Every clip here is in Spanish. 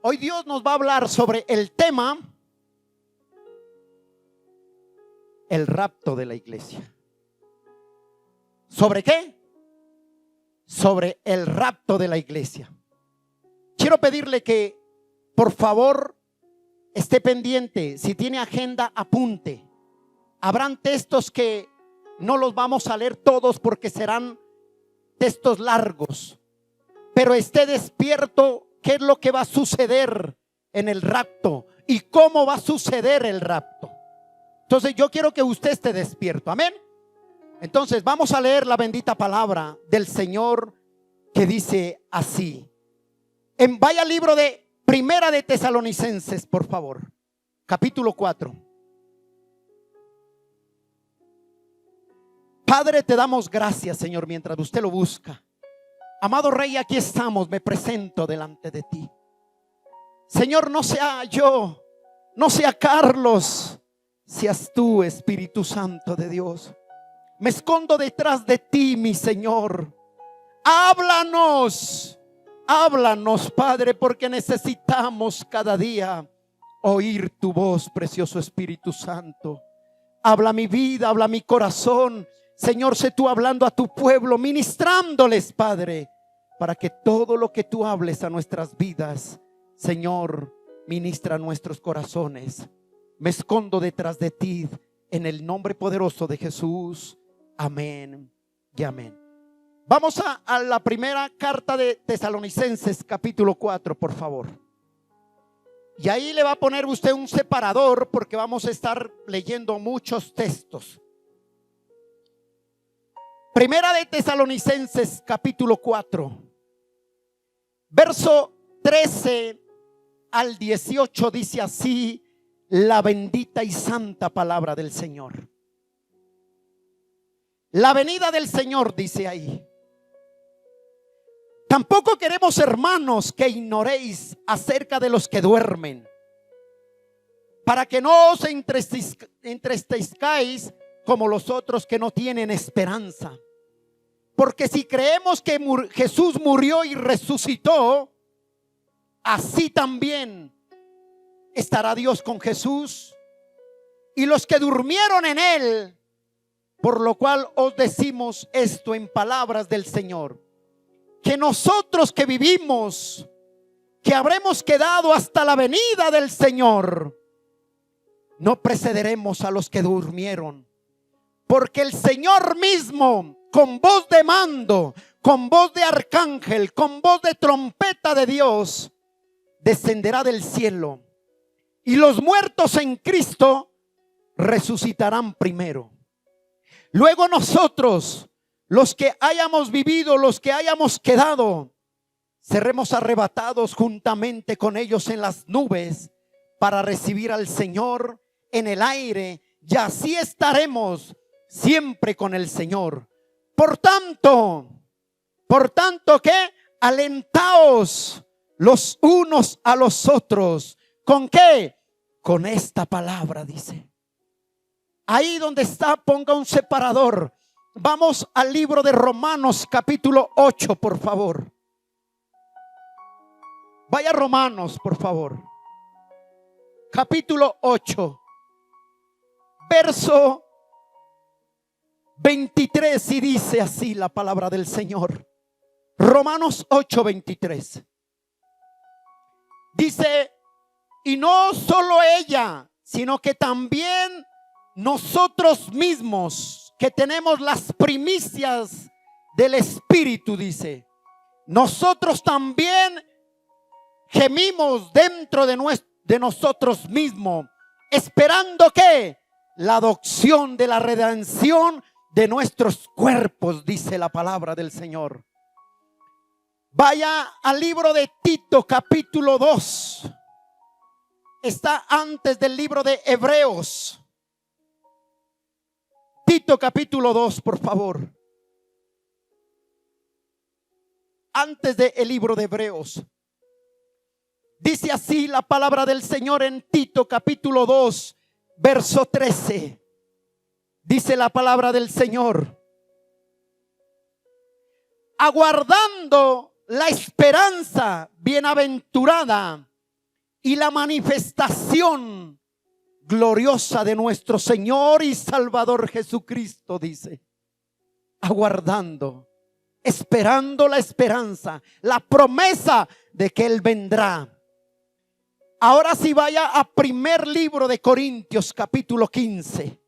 Hoy Dios nos va a hablar sobre el tema, el rapto de la iglesia. ¿Sobre qué? Sobre el rapto de la iglesia. Quiero pedirle que por favor esté pendiente. Si tiene agenda, apunte. Habrán textos que no los vamos a leer todos porque serán textos largos, pero esté despierto. ¿Qué es lo que va a suceder en el rapto y cómo va a suceder el rapto? Entonces yo quiero que usted esté despierto. Amén. Entonces vamos a leer la bendita palabra del Señor, que dice así. Vaya al libro de Primera de Tesalonicenses, por favor, capítulo 4. Padre, te damos gracias, Señor, mientras usted lo busca. Amado Rey, aquí estamos, me presento delante de ti. Señor, no sea yo, no sea Carlos, seas tú, Espíritu Santo de Dios. Me escondo detrás de ti, mi Señor. Háblanos, háblanos, Padre, porque necesitamos cada día oír tu voz, precioso Espíritu Santo. Habla mi vida, habla mi corazón. Señor, sé tú hablando a tu pueblo, ministrándoles, Padre, para que todo lo que tú hables a nuestras vidas, Señor, ministra a nuestros corazones. Me escondo detrás de ti en el nombre poderoso de Jesús. Amén y amén. Vamos a la primera carta de Tesalonicenses, capítulo 4, por favor. Y ahí le va a poner usted un separador porque vamos a estar leyendo muchos textos. Primera de Tesalonicenses, capítulo 4, verso 13 al 18, dice así la bendita y santa palabra del Señor. La venida del Señor, dice ahí. Tampoco queremos, hermanos, que ignoréis acerca de los que duermen, para que no os entristezcáis como los otros que no tienen esperanza. Porque si creemos que Jesús murió y resucitó, así también estará Dios con Jesús y los que durmieron en él. Por lo cual os decimos esto en palabras del Señor, que nosotros que vivimos, que habremos quedado hasta la venida del Señor, no precederemos a los que durmieron. Porque el Señor mismo, con voz de mando, con voz de arcángel, con voz de trompeta de Dios, descenderá del cielo, y los muertos en Cristo resucitarán primero. Luego nosotros, los que hayamos vivido, los que hayamos quedado, seremos arrebatados juntamente con ellos en las nubes para recibir al Señor en el aire, y así estaremos siempre con el Señor. Por tanto, ¿qué? Alentaos los unos a los otros. ¿Con qué? Con esta palabra, dice. Ahí donde está, ponga un separador. Vamos al libro de Romanos, capítulo 8, por favor. Vaya a Romanos, por favor. Capítulo 8, verso 23, y dice así la palabra del Señor. Romanos 8, 23. Dice, y no solo ella, sino que también nosotros mismos, que tenemos las primicias del Espíritu, dice, nosotros también gemimos dentro de nosotros mismos, esperando que la adopción de la redención de nuestros cuerpos, dice la palabra del Señor. Vaya al libro de Tito, capítulo 2. Está antes del libro de Hebreos. Tito capítulo 2, por favor. Antes del libro de Hebreos. Dice así la palabra del Señor en Tito capítulo 2, verso 13. Dice la palabra del Señor: aguardando la esperanza bienaventurada y la manifestación gloriosa de nuestro Señor y Salvador Jesucristo, dice, aguardando, esperando la esperanza, la promesa de que Él vendrá. Ahora sí, vaya a primer libro de Corintios, capítulo 15.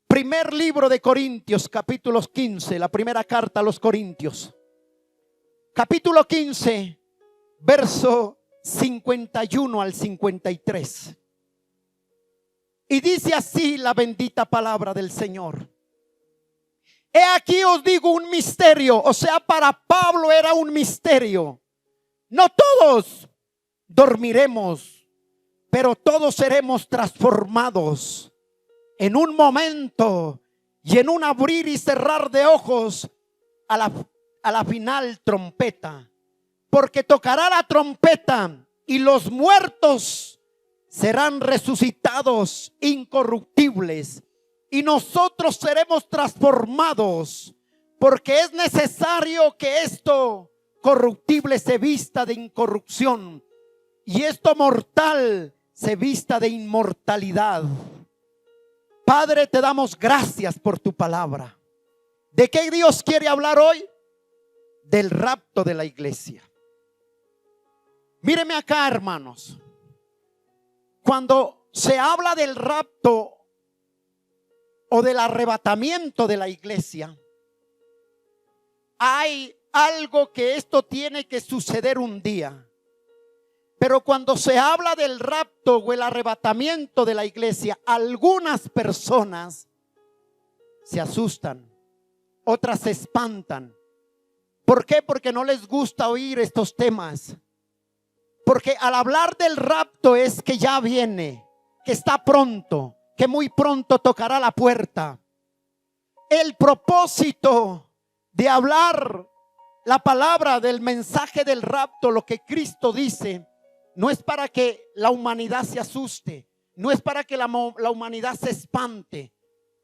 Primer libro de Corintios, capítulo 15, la primera carta a los Corintios. Capítulo 15, verso 51 al 53. Y dice así la bendita palabra del Señor. He aquí os digo un misterio. O sea, para Pablo era un misterio. No todos dormiremos, pero todos seremos transformados en un momento y en un abrir y cerrar de ojos a la final trompeta. Porque tocará la trompeta y los muertos serán resucitados incorruptibles y nosotros seremos transformados, porque es necesario que esto corruptible se vista de incorrupción y esto mortal se vista de inmortalidad. Padre, te damos gracias por tu palabra. ¿De qué Dios quiere hablar hoy? Del rapto de la iglesia. Míreme acá, hermanos. Cuando se habla del rapto o del arrebatamiento de la iglesia, hay algo que esto tiene que suceder un día. Pero cuando se habla del rapto o el arrebatamiento de la iglesia, algunas personas se asustan, otras se espantan. ¿Por qué? Porque no les gusta oír estos temas. Porque al hablar del rapto es que ya viene, que está pronto, que muy pronto tocará la puerta. El propósito de hablar la palabra del mensaje del rapto, lo que Cristo dice, no es para que la humanidad se asuste, no es para que la humanidad se espante.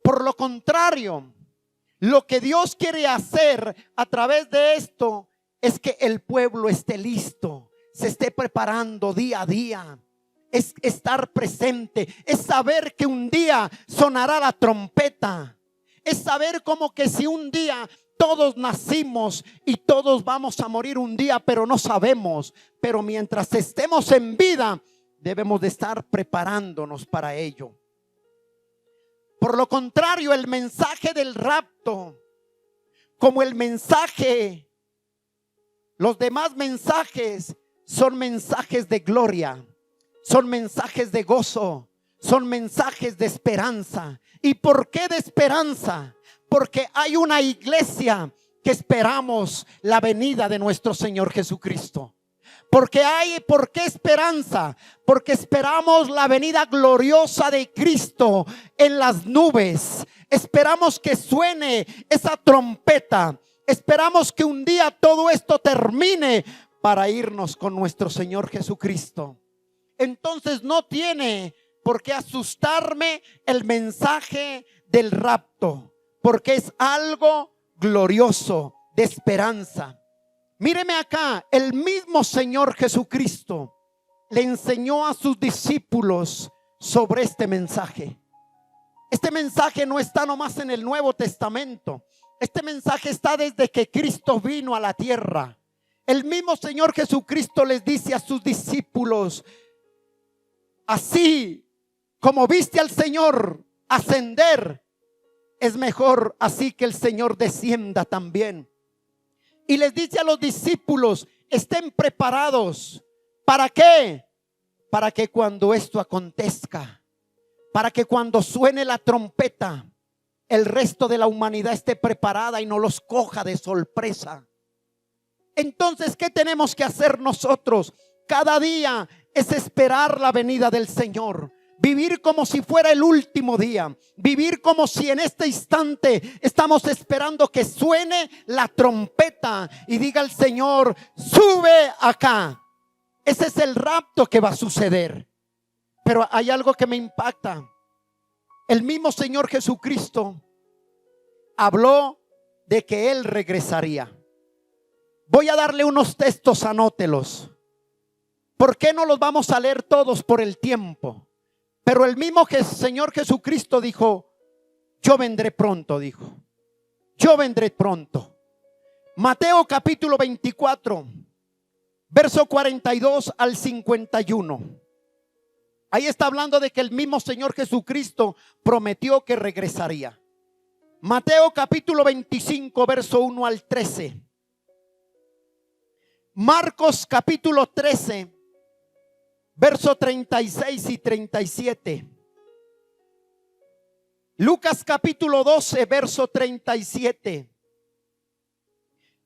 Por lo contrario, lo que Dios quiere hacer a través de esto es que el pueblo esté listo, se esté preparando día a día. Es estar presente, es saber que un día sonará la trompeta, es saber como que si un día todos nacimos y todos vamos a morir un día, pero no sabemos. Pero mientras estemos en vida, debemos de estar preparándonos para ello. Por lo contrario, el mensaje del rapto, como el mensaje, los demás mensajes son mensajes de gloria, son mensajes de gozo, son mensajes de esperanza. ¿Y por qué de esperanza? Porque hay una iglesia que esperamos la venida de nuestro Señor Jesucristo. ¿Por qué esperanza? Porque esperamos la venida gloriosa de Cristo en las nubes. Esperamos que suene esa trompeta. Esperamos que un día todo esto termine para irnos con nuestro Señor Jesucristo. Entonces no tiene por qué asustarme el mensaje del rapto, porque es algo glorioso de esperanza. Míreme acá, el mismo Señor Jesucristo le enseñó a sus discípulos sobre este mensaje. Este mensaje no está nomás en el Nuevo Testamento. Este mensaje está desde que Cristo vino a la tierra. El mismo Señor Jesucristo les dice a sus discípulos: así como viste al Señor ascender, es mejor así que el Señor descienda también. Y les dice a los discípulos: estén preparados. ¿Para qué? Para que cuando esto acontezca, para que cuando suene la trompeta, el resto de la humanidad esté preparada y no los coja de sorpresa. Entonces, ¿qué tenemos que hacer nosotros? Cada día es esperar la venida del Señor. Vivir como si fuera el último día. Vivir como si en este instante estamos esperando que suene la trompeta y diga el Señor: sube acá. Ese es el rapto que va a suceder. Pero hay algo que me impacta. El mismo Señor Jesucristo habló de que Él regresaría. Voy a darle unos textos, anótelos. ¿Por qué no los vamos a leer todos por el tiempo? Pero el mismo Señor Jesucristo dijo: yo vendré pronto, dijo. Yo vendré pronto. Mateo capítulo 24, verso 42 al 51. Ahí está hablando de que el mismo Señor Jesucristo prometió que regresaría. Mateo capítulo 25, verso 1 al 13. Marcos capítulo 13, verso 36 y 37. Lucas capítulo 12, verso 37.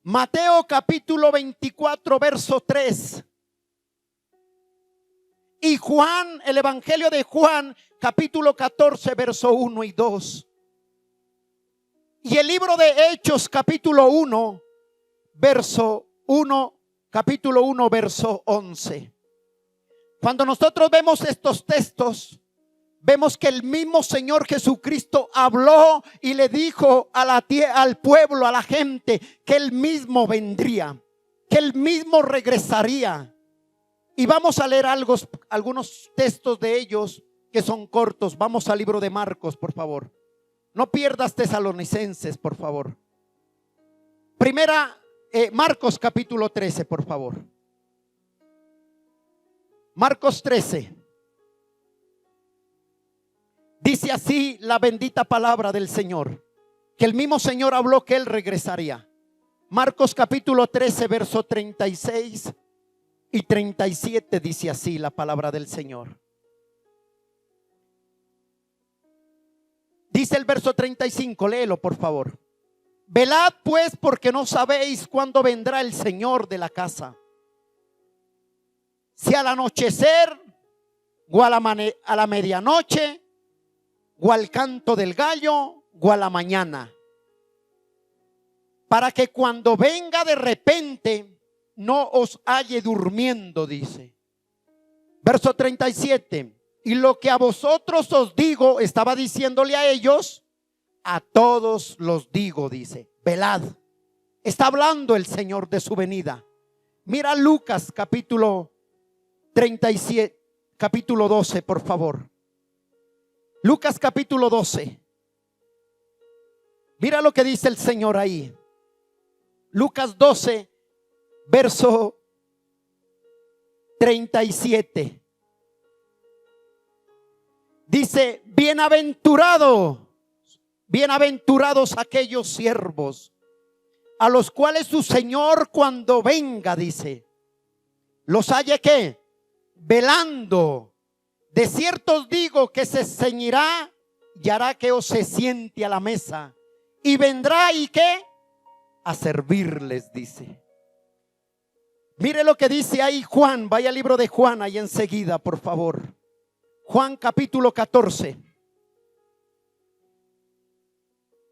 Mateo capítulo 24, verso 3. Y Juan, el Evangelio de Juan, capítulo 14, verso 1 y 2. Y el libro de Hechos, capítulo 1, verso 1, capítulo 1, verso 11. Cuando nosotros vemos estos textos, vemos que el mismo Señor Jesucristo habló y le dijo al pueblo, a la gente, que Él mismo vendría, que Él mismo regresaría. Y vamos a leer algunos textos de ellos que son cortos. Vamos al libro de Marcos, por favor. No pierdas Tesalonicenses, por favor. Marcos capítulo 13, por favor. Marcos 13. Dice así la bendita palabra del Señor, que el mismo Señor habló que Él regresaría. Marcos capítulo 13, verso 36 y 37 dice así la palabra del Señor. Dice el verso 35, léelo por favor. Velad pues, porque no sabéis cuándo vendrá el Señor de la casa, si al anochecer, o a la medianoche, o al canto del gallo, o a la mañana, para que cuando venga de repente no os halle durmiendo, dice. Verso 37. Y lo que a vosotros os digo, estaba diciéndole a ellos, a todos los digo, dice, velad. Está hablando el Señor de su venida. Mira Lucas capítulo 37, capítulo 12, por favor. Lucas capítulo 12. Mira lo que dice el Señor ahí. Lucas 12, verso 37. Dice: bienaventurados aquellos siervos a los cuales su Señor cuando venga, dice, los halle ¿qué? Velando. De cierto os digo que se ceñirá y hará que os se siente a la mesa, y vendrá y ¿qué? A servirles, dice. Mire lo que dice ahí Juan. Vaya al libro de Juan ahí enseguida, por favor. Juan capítulo 14.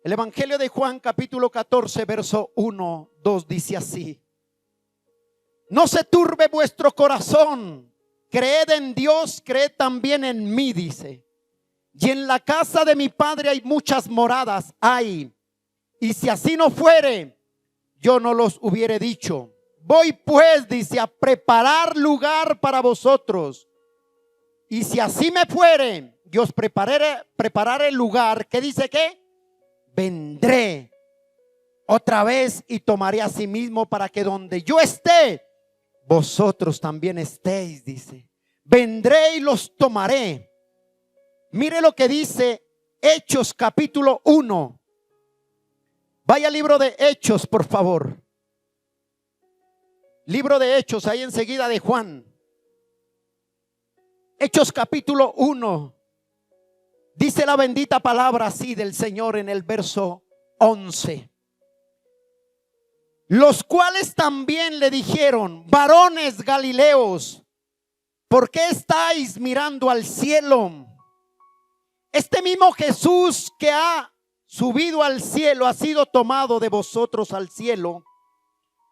El Evangelio de Juan capítulo 14, verso 1, 2 dice así: no se turbe vuestro corazón, creed en Dios, creed también en mí, dice. Y en la casa de mi Padre hay muchas moradas, y si así no fuere, yo no los hubiere dicho. Voy pues, dice, a preparar lugar para vosotros. Y si así me fuere, yo os prepararé el lugar. ¿Qué dice qué? Vendré otra vez y tomaré a sí mismo, para que donde yo esté, vosotros también estéis, dice. Vendré y los tomaré. Mire lo que dice Hechos capítulo 1. Vaya al libro de Hechos, por favor. Libro de Hechos, ahí enseguida de Juan. Hechos capítulo 1. Dice la bendita palabra así del Señor en el verso 11. Los cuales también le dijeron: varones galileos, ¿por qué estáis mirando al cielo? Este mismo Jesús que ha subido al cielo ha sido tomado de vosotros al cielo.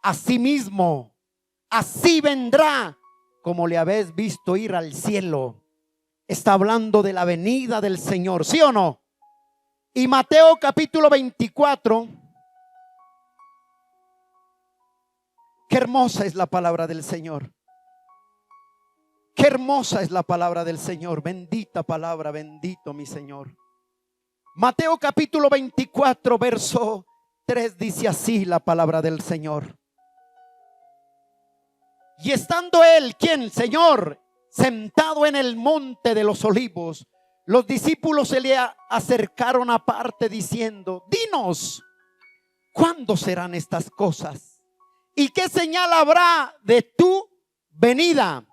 Asimismo, así vendrá como le habéis visto ir al cielo. Está hablando de la venida del Señor, ¿sí o no? Y Mateo capítulo 24. Qué hermosa es la palabra del Señor. Qué hermosa es la palabra del Señor. Bendita palabra, bendito mi Señor. Mateo capítulo 24, verso 3 dice así la palabra del Señor. Y estando él, ¿quién? Señor, sentado en el monte de los olivos, los discípulos se le acercaron aparte diciendo: dinos, ¿cuándo serán estas cosas? ¿Y qué señal habrá de tu venida,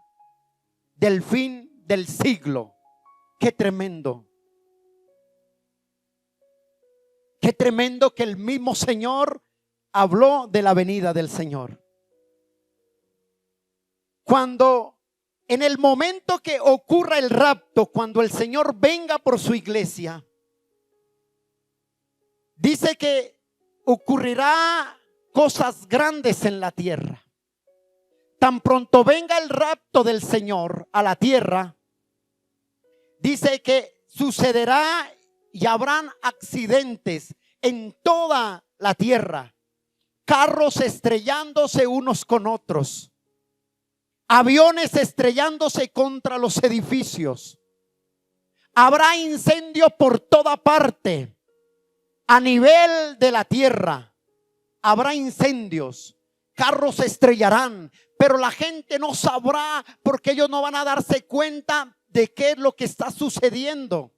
del fin del siglo? Qué tremendo. Qué tremendo que el mismo Señor habló de la venida del Señor. Cuando en el momento que ocurra el rapto, cuando el Señor venga por su iglesia, dice que ocurrirá cosas grandes en la tierra. Tan pronto venga el rapto del Señor a la tierra, dice que sucederá y habrán accidentes en toda la tierra, carros estrellándose unos con otros, aviones estrellándose contra los edificios, habrá incendio por toda parte. A nivel de la tierra habrá incendios, carros se estrellarán, pero la gente no sabrá, porque ellos no van a darse cuenta de qué es lo que está sucediendo.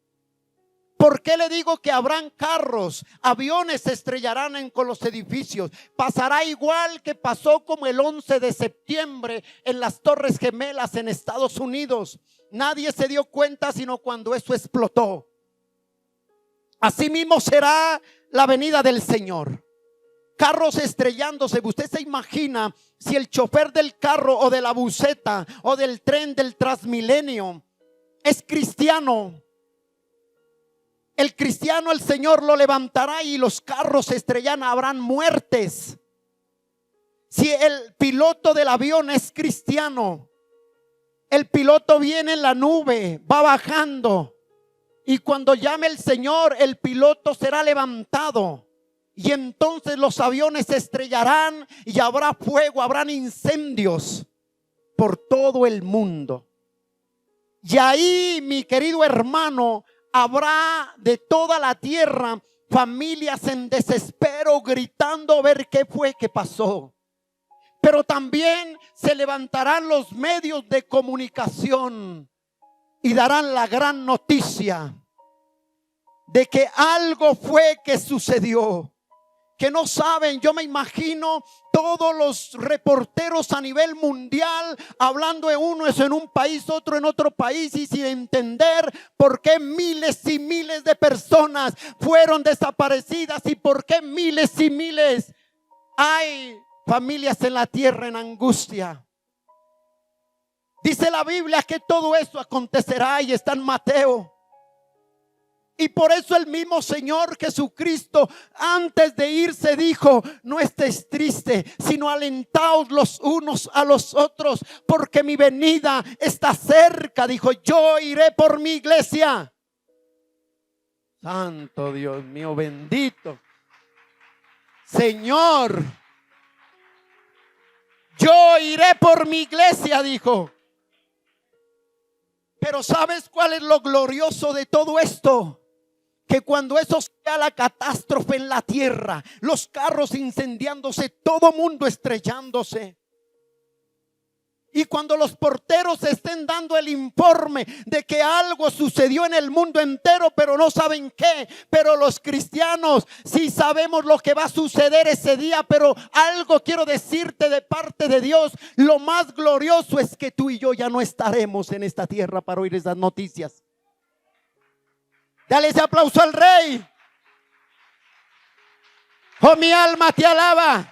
¿Por qué le digo que habrán carros, aviones se estrellarán con los edificios? Pasará igual que pasó como el 11 de septiembre en las Torres Gemelas en Estados Unidos. Nadie se dio cuenta sino cuando eso explotó. Así mismo será la venida del Señor. Carros estrellándose. Usted se imagina si el chofer del carro o de la buseta o del tren del Transmilenio es cristiano. El cristiano, el Señor lo levantará y los carros se estrellan, habrán muertes. Si el piloto del avión es cristiano, el piloto viene en la nube, va bajando, y cuando llame el Señor, el piloto será levantado. Y entonces los aviones se estrellarán y habrá fuego, habrán incendios por todo el mundo. Y ahí, mi querido hermano, habrá de toda la tierra familias en desespero gritando a ver qué fue que pasó. Pero también se levantarán los medios de comunicación y darán la gran noticia de que algo fue que sucedió. Que no saben, yo me imagino todos los reporteros a nivel mundial hablando de uno es en un país, otro en otro país, y sin entender por qué miles y miles de personas fueron desaparecidas y por qué miles y miles hay familias en la tierra en angustia. Dice la Biblia que todo eso acontecerá y está en Mateo. Y por eso el mismo Señor Jesucristo antes de irse dijo: no estéis tristes, sino alentaos los unos a los otros, porque mi venida está cerca. Dijo: yo iré por mi iglesia. Santo Dios mío, bendito Señor. Yo iré por mi iglesia, dijo. Pero ¿sabes cuál es lo glorioso de todo esto? Que cuando eso sea la catástrofe en la tierra, los carros incendiándose, todo mundo estrellándose, y cuando los porteros estén dando el informe de que algo sucedió en el mundo entero, pero no saben qué, pero los cristianos sí sabemos lo que va a suceder ese día. Pero algo quiero decirte de parte de Dios: lo más glorioso es que tú y yo ya no estaremos en esta tierra para oír esas noticias. Dale ese aplauso al Rey. Oh, mi alma te alaba.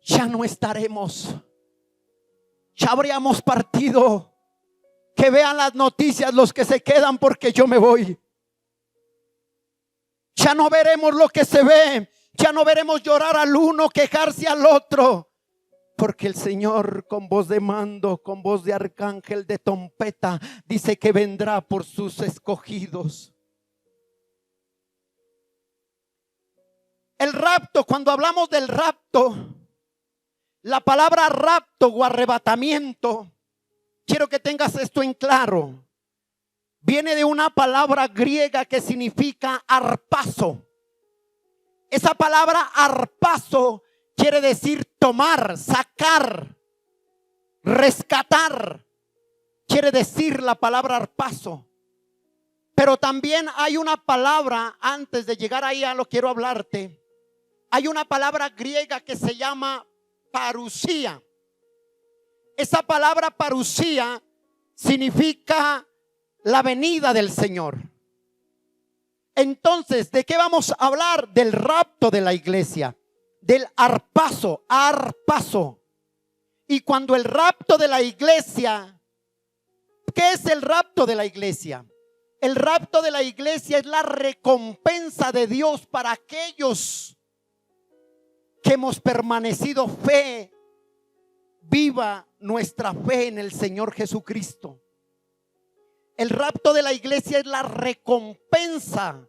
Ya no estaremos. Ya habríamos partido. Que vean las noticias los que se quedan, porque yo me voy. Ya no veremos lo que se ve. Ya no veremos llorar al uno, quejarse al otro. Porque el Señor con voz de mando, con voz de arcángel, de trompeta, dice que vendrá por sus escogidos. El rapto, cuando hablamos del rapto, La palabra rapto o arrebatamiento, quiero que tengas esto en claro, viene de una palabra griega que significa arpazo. Esa palabra arpazo quiere decir tomar, sacar, rescatar. Quiere decir la palabra arpazo. Pero también hay una palabra, antes de llegar ahí a lo quiero hablarte. Hay una palabra griega que se llama parusía. Esa palabra parusía significa la venida del Señor. Entonces, ¿de qué vamos a hablar? Del rapto de la iglesia, del arpazo, arpazo. Y cuando el rapto de la iglesia, ¿qué es el rapto de la iglesia? El rapto de la iglesia es la recompensa de Dios para aquellos que hemos permanecido viva nuestra fe en el Señor Jesucristo. El rapto de la iglesia es la recompensa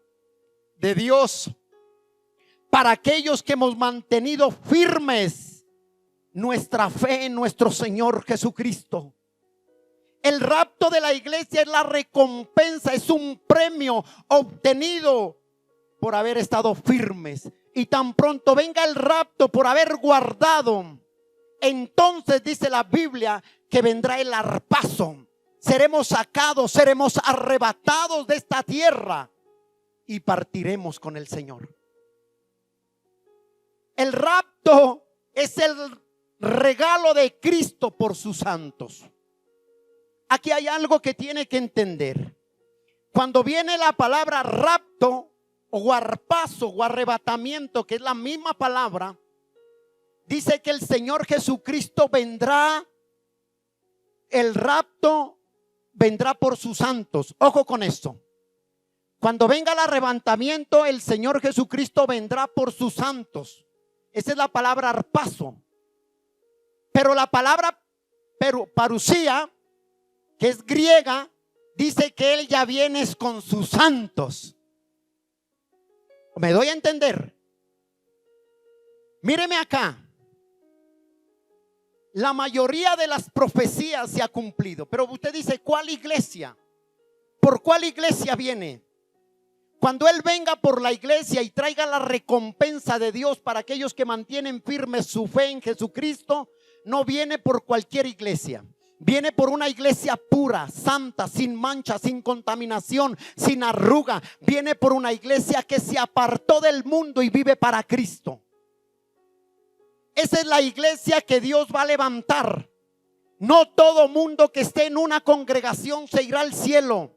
de Dios para aquellos que hemos mantenido firmes nuestra fe en nuestro Señor Jesucristo. El rapto de la iglesia es la recompensa, es un premio obtenido por haber estado firmes. Y tan pronto venga el rapto por haber guardado, entonces dice la Biblia que vendrá el arpazo. Seremos sacados, seremos arrebatados de esta tierra y partiremos con el Señor. El rapto es el regalo de Cristo por sus santos. Aquí hay algo que tiene que entender. Cuando viene la palabra rapto o arpazo o arrebatamiento, que es la misma palabra, dice que el Señor Jesucristo vendrá, el rapto vendrá por sus santos. Ojo con esto. Cuando venga el arrebatamiento, el Señor Jesucristo vendrá por sus santos. Esa es la palabra arpazo. Pero la palabra parusía, que es griega, dice que Él ya viene con sus santos. ¿Me doy a entender? Míreme acá. La mayoría de las profecías se ha cumplido. Pero usted dice, ¿cuál iglesia? ¿Por cuál iglesia viene? Cuando Él venga por la iglesia y traiga la recompensa de Dios para aquellos que mantienen firme su fe en Jesucristo, no viene por cualquier iglesia. Viene por una iglesia pura, santa, sin mancha, sin contaminación, sin arruga. Viene por una iglesia que se apartó del mundo y vive para Cristo. Esa es la iglesia que Dios va a levantar. No todo mundo que esté en una congregación se irá al cielo.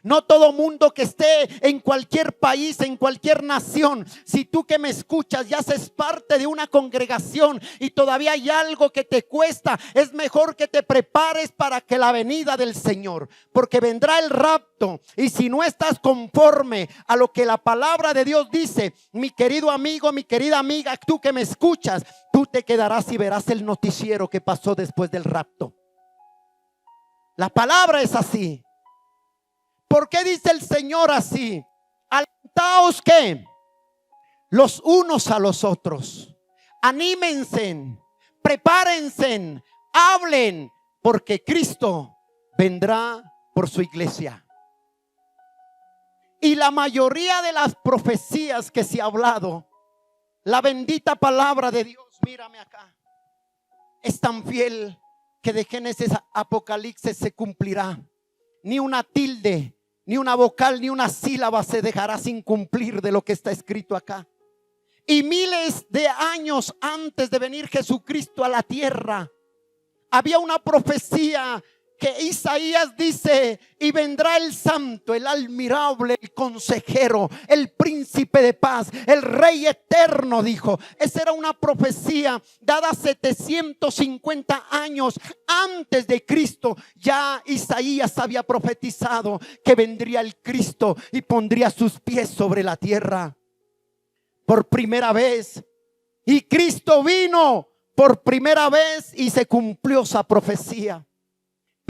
No todo mundo que esté en cualquier país, en cualquier nación. Si tú que me escuchas ya haces parte de una congregación y todavía hay algo que te cuesta, es mejor que te prepares para que la venida del Señor, porque vendrá el rapto. Y si no estás conforme a lo que la palabra de Dios dice, mi querido amigo, mi querida amiga, tú que me escuchas, tú te quedarás y verás el noticiero que pasó después del rapto. La palabra es así. ¿Por qué dice el Señor así? Alentaos que los unos a los otros. Anímense, prepárense, hablen, porque Cristo vendrá por su iglesia. Y la mayoría de las profecías que se ha hablado, la bendita palabra de Dios, mírame acá, es tan fiel que de Génesis a Apocalipsis se cumplirá. Ni una tilde, ni una vocal, ni una sílaba se dejará sin cumplir de lo que está escrito acá. Y miles de años antes de venir Jesucristo a la tierra, había una profecía que Isaías dice: y vendrá el santo, el admirable, el consejero, el príncipe de paz, el rey eterno, dijo. Esa era una profecía dada 750 años antes de Cristo. Ya Isaías había profetizado que vendría el Cristo y pondría sus pies sobre la tierra por primera vez. Y Cristo vino por primera vez y se cumplió esa profecía.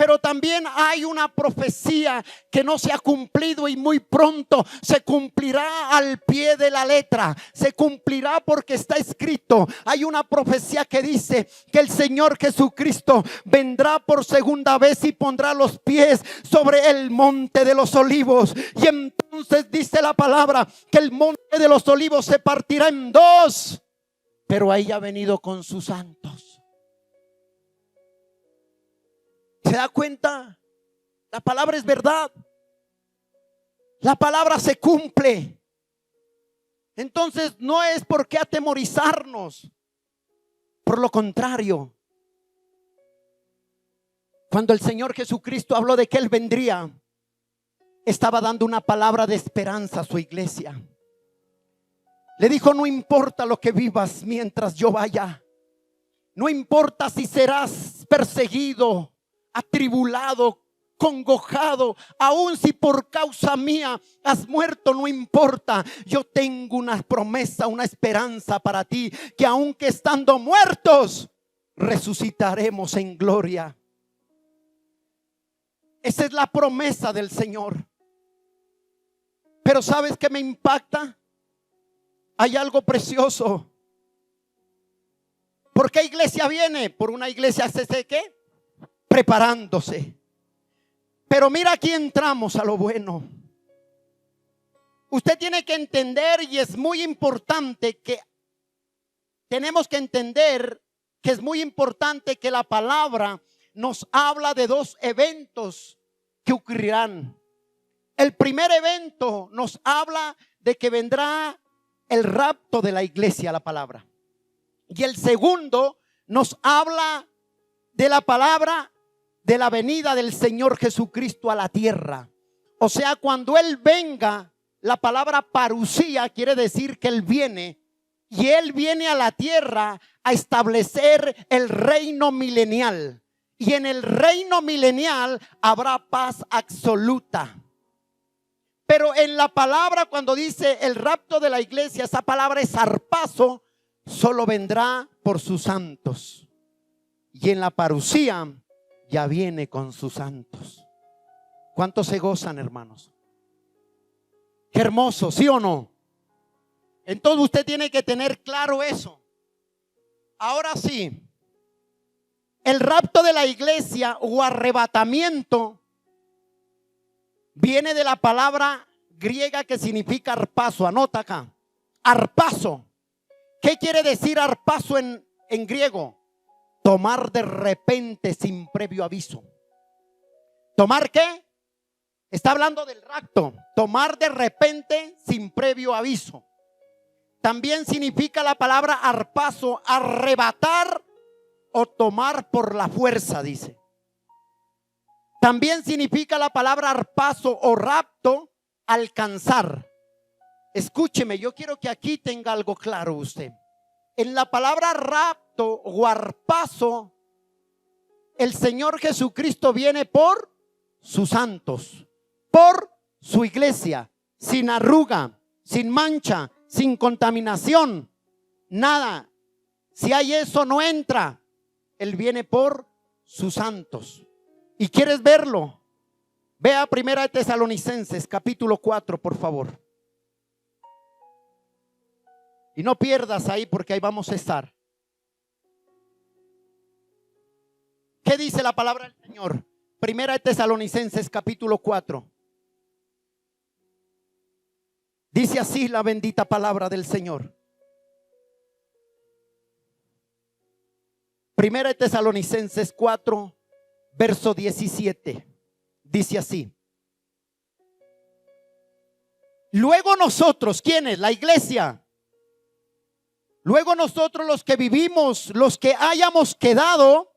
Pero también hay una profecía que no se ha cumplido y muy pronto se cumplirá al pie de la letra. Se cumplirá porque está escrito. Hay una profecía que dice que el Señor Jesucristo vendrá por segunda vez y pondrá los pies sobre el monte de los olivos. Y entonces dice la palabra que el monte de los olivos se partirá en dos. Pero ahí ha venido con sus santos. ¿Se da cuenta? La palabra es verdad. La palabra se cumple. Entonces no es por qué atemorizarnos. Por lo contrario, cuando el Señor Jesucristo habló de que Él vendría, estaba dando una palabra de esperanza a su iglesia. Le dijo: no importa lo que vivas mientras yo vaya. No importa si serás perseguido, atribulado, congojado, aun si por causa mía has muerto, no importa. Yo tengo una promesa, una esperanza para ti, que aunque estando muertos, resucitaremos en gloria. Esa es la promesa del Señor. Pero ¿sabes qué me impacta? Hay algo precioso. ¿Por qué iglesia viene? Por una iglesia ¿qué? Preparándose. Pero mira, aquí entramos a lo bueno. Usted tiene que entender, y es muy importante que tenemos que entender que es muy importante que la palabra nos habla de dos eventos que ocurrirán. El primer evento nos habla de que vendrá el rapto de la iglesia, la palabra. Y el segundo nos habla de la palabra de la venida del Señor Jesucristo a la tierra. O sea, cuando Él venga, la palabra parusía quiere decir que Él viene. Y Él viene a la tierra a establecer el reino milenial. Y en el reino milenial habrá paz absoluta. Pero en la palabra, cuando dice el rapto de la iglesia, esa palabra es arpazo, solo vendrá por sus santos. Y en la parusía ya viene con sus santos. ¿Cuántos se gozan, hermanos? Qué hermoso, ¿sí o no? Entonces usted tiene que tener claro eso. Ahora sí, el rapto de la iglesia o arrebatamiento viene de la palabra griega que significa arpazo. Anota acá, arpazo. ¿Qué quiere decir arpazo en griego? Tomar de repente sin previo aviso. ¿Tomar qué? Está hablando del rapto. Tomar de repente sin previo aviso. También significa la palabra arpazo, arrebatar o tomar por la fuerza, dice. También significa la palabra arpazo o rapto, alcanzar. Escúcheme, yo quiero que aquí tenga algo claro usted. En la palabra rapto o arpazo, el Señor Jesucristo viene por sus santos, por su iglesia, sin arruga, sin mancha, sin contaminación, nada. Si hay eso, no entra. Él viene por sus santos. ¿Y quieres verlo? Ve a 1 Tesalonicenses capítulo 4, por favor. Y no pierdas ahí, porque ahí vamos a estar. ¿Qué dice la palabra del Señor? 1 Tesalonicenses capítulo 4. Dice así la bendita palabra del Señor. 1 Tesalonicenses 4, verso 17. Dice así: luego nosotros, ¿quiénes? La iglesia. Luego nosotros, los que vivimos, los que hayamos quedado,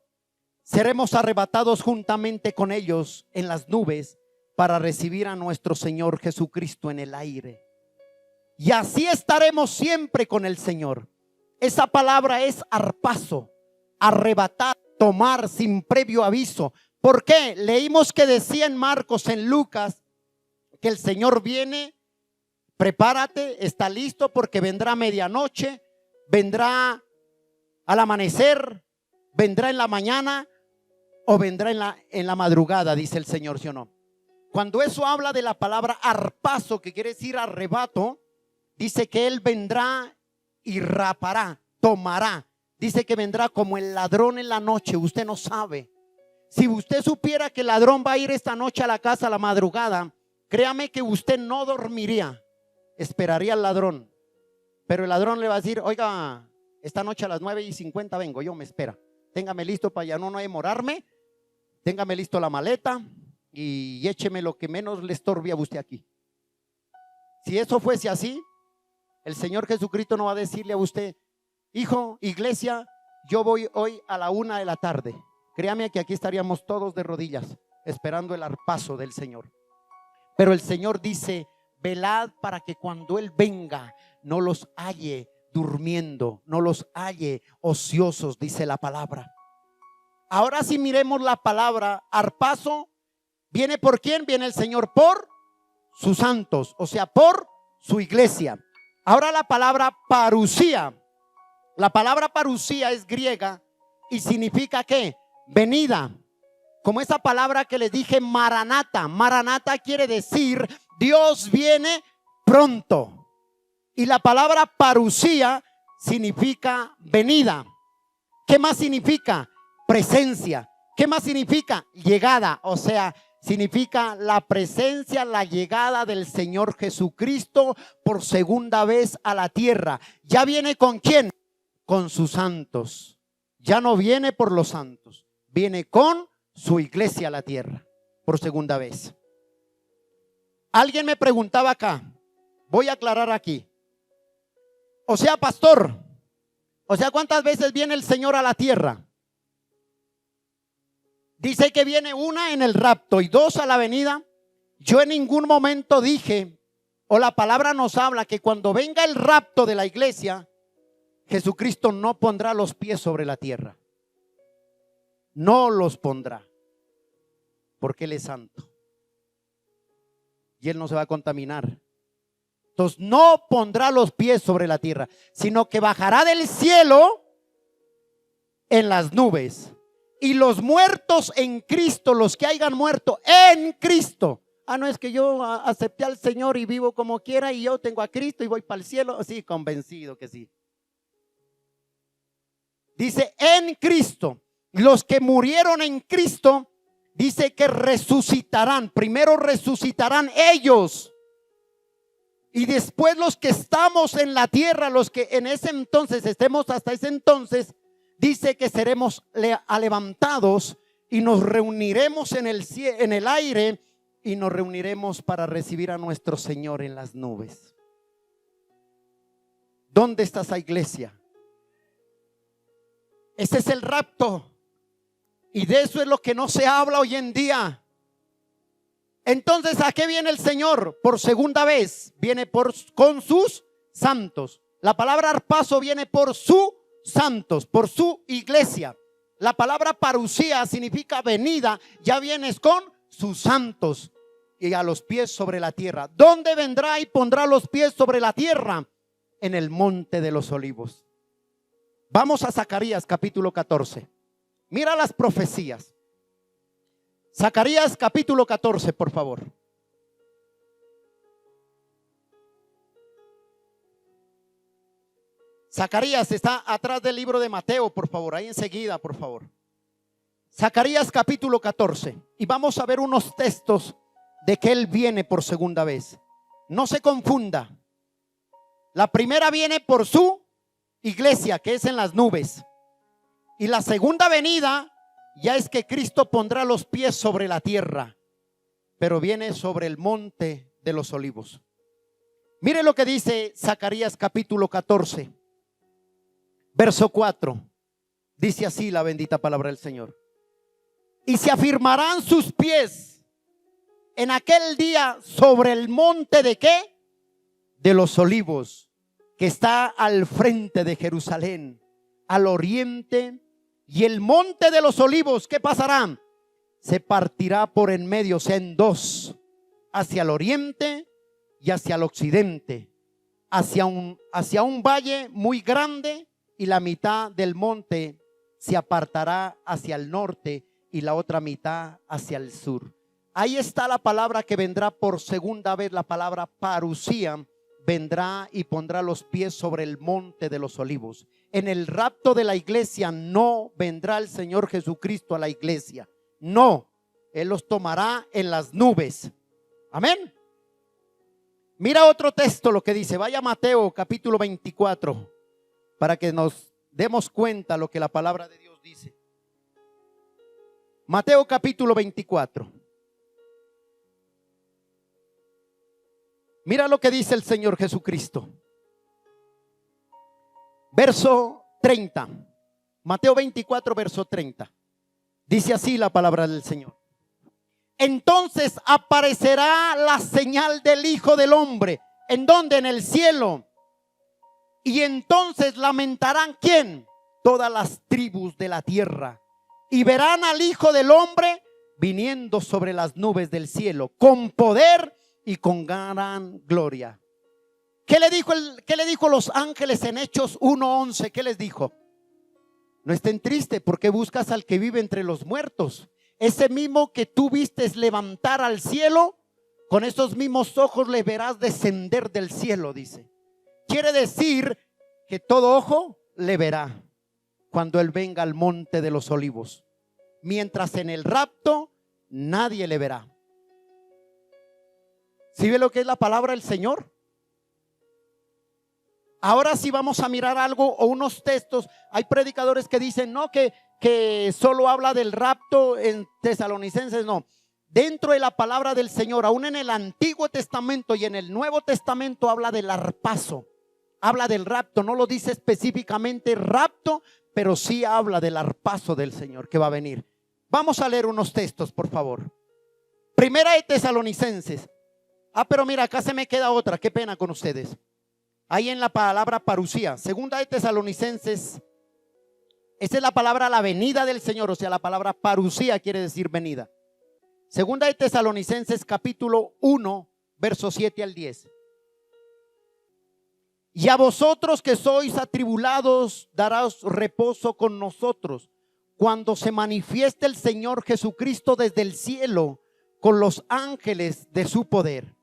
seremos arrebatados juntamente con ellos en las nubes para recibir a nuestro Señor Jesucristo en el aire. Y así estaremos siempre con el Señor. Esa palabra es arpazo, arrebatar, tomar sin previo aviso. ¿Por qué? Leímos que decía en Marcos, en Lucas, que el Señor viene, prepárate, está listo porque vendrá a medianoche, vendrá al amanecer, vendrá en la mañana. o vendrá en la madrugada, dice el Señor, ¿sí o no? Cuando eso habla de la palabra arpazo, que quiere decir arrebato, dice que Él vendrá y rapará, tomará. Dice que vendrá como el ladrón en la noche. Usted no sabe. Si usted supiera que el ladrón va a ir esta noche a la casa a la madrugada, créame que usted no dormiría, esperaría al ladrón. Pero el ladrón le va a decir: oiga, esta noche a las 9:50 vengo, yo me espera. Téngame listo para ya no demorarme. Téngame listo la maleta y écheme lo que menos le estorbe a usted aquí. Si eso fuese así, el Señor Jesucristo no va a decirle a usted: hijo, iglesia, yo voy hoy a la 1 de la tarde. Créame que aquí estaríamos todos de rodillas esperando el arpazo del Señor. Pero el Señor dice: velad para que cuando Él venga no los halle durmiendo, no los halle ociosos, dice la palabra. Ahora sí miremos la palabra arpazo. ¿Viene por quién? Viene el Señor por sus santos, o sea, por su iglesia. Ahora la palabra parusía. La palabra parusía es griega y significa ¿qué? Venida. Como esa palabra que les dije, maranata. Maranata quiere decir Dios viene pronto. Y la palabra parusía significa venida. ¿Qué más significa? Presencia. ¿Qué más significa? Llegada. O sea, significa la presencia, la llegada del Señor Jesucristo por segunda vez a la tierra. ¿Ya viene con quién? Con sus santos. Ya no viene por los santos, viene con su iglesia a la tierra por segunda vez. Alguien me preguntaba acá, voy a aclarar aquí. O sea, pastor, o sea, ¿cuántas veces viene el Señor a la tierra? Dice que viene una en el rapto y dos a la venida. Yo en ningún momento dije, o la palabra nos habla que cuando venga el rapto de la iglesia, Jesucristo no pondrá los pies sobre la tierra. No los pondrá, porque Él es santo y Él no se va a contaminar. Entonces no pondrá los pies sobre la tierra, sino que bajará del cielo en las nubes. Y los muertos en Cristo, los que hayan muerto en Cristo. No es que yo acepté al Señor y vivo como quiera y yo tengo a Cristo y voy para el cielo. Sí, convencido que sí. Dice en Cristo. Los que murieron en Cristo, dice que resucitarán. Primero resucitarán ellos. Y después los que estamos en la tierra, los que en ese entonces estemos hasta ese entonces, dice que seremos levantados y nos reuniremos en el aire y nos reuniremos para recibir a nuestro Señor en las nubes. ¿Dónde está esa iglesia? Ese es el rapto. Y de eso es lo que no se habla hoy en día. Entonces, ¿a qué viene el Señor? Por segunda vez, viene con sus santos. La palabra arpazo viene por sus santos, por su iglesia. La palabra parusía significa venida. Ya vienes con sus santos y a los pies sobre la tierra. ¿Dónde vendrá y pondrá los pies sobre la tierra? En el monte de los olivos. Vamos a Zacarías capítulo 14. Mira las profecías. Zacarías capítulo 14, por favor. Zacarías está atrás del libro de Mateo, por favor, ahí enseguida, por favor. Zacarías capítulo 14. Y vamos a ver unos textos de que Él viene por segunda vez. No se confunda. La primera viene por su iglesia, que es en las nubes. Y la segunda venida ya es que Cristo pondrá los pies sobre la tierra, pero viene sobre el monte de los olivos. Mire lo que dice Zacarías capítulo 14, verso 4. Dice así la bendita palabra del Señor. Y se afirmarán sus pies en aquel día sobre el monte de ¿qué? De los olivos, que está al frente de Jerusalén, al oriente. Y el monte de los olivos, ¿qué pasará? Se partirá por en medio, o sea, en dos, hacia el oriente y hacia el occidente, hacia un valle muy grande, y la mitad del monte se apartará hacia el norte y la otra mitad hacia el sur. Ahí está la palabra que vendrá por segunda vez, la palabra parusía. Vendrá y pondrá los pies sobre el monte de los olivos. En el rapto de la iglesia no vendrá el Señor Jesucristo a la iglesia. No, Él los tomará en las nubes. Amén. Mira otro texto lo que dice. Vaya a Mateo capítulo 24 para que nos demos cuenta lo que la palabra de Dios dice. Mateo capítulo 24. Mira lo que dice el Señor Jesucristo. Verso 30. Mateo 24, verso 30. Dice así la palabra del Señor. Entonces aparecerá la señal del Hijo del Hombre. ¿En dónde? En el cielo. Y entonces lamentarán, ¿quién? Todas las tribus de la tierra. Y verán al Hijo del Hombre viniendo sobre las nubes del cielo, con poder y con gran gloria. ¿Qué le dijo los ángeles en Hechos 1:11? ¿Qué les dijo? No estén tristes, porque buscas al que vive entre los muertos. Ese mismo que tú vistes levantar al cielo, con esos mismos ojos le verás descender del cielo, dice. Quiere decir que todo ojo le verá cuando él venga al monte de los olivos. Mientras en el rapto nadie le verá. ¿Sí ve lo que es la palabra del Señor? Ahora sí vamos a mirar algo o unos textos. Hay predicadores que dicen no, que solo habla del rapto en Tesalonicenses. No, dentro de la palabra del Señor, aún en el Antiguo Testamento y en el Nuevo Testamento, habla del arpazo, habla del rapto. No lo dice específicamente rapto, pero sí habla del arpazo del Señor que va a venir. Vamos a leer unos textos, por favor. Primera de Tesalonicenses. Pero mira, acá se me queda otra. Qué pena con ustedes. Ahí en la palabra parusía. Segunda de Tesalonicenses. Esa es la palabra la venida del Señor. O sea, la palabra parusía quiere decir venida. Segunda de Tesalonicenses capítulo 1, versos 7 al 10. Y a vosotros que sois atribulados, daráos reposo con nosotros, cuando se manifieste el Señor Jesucristo desde el cielo, con los ángeles de su poder,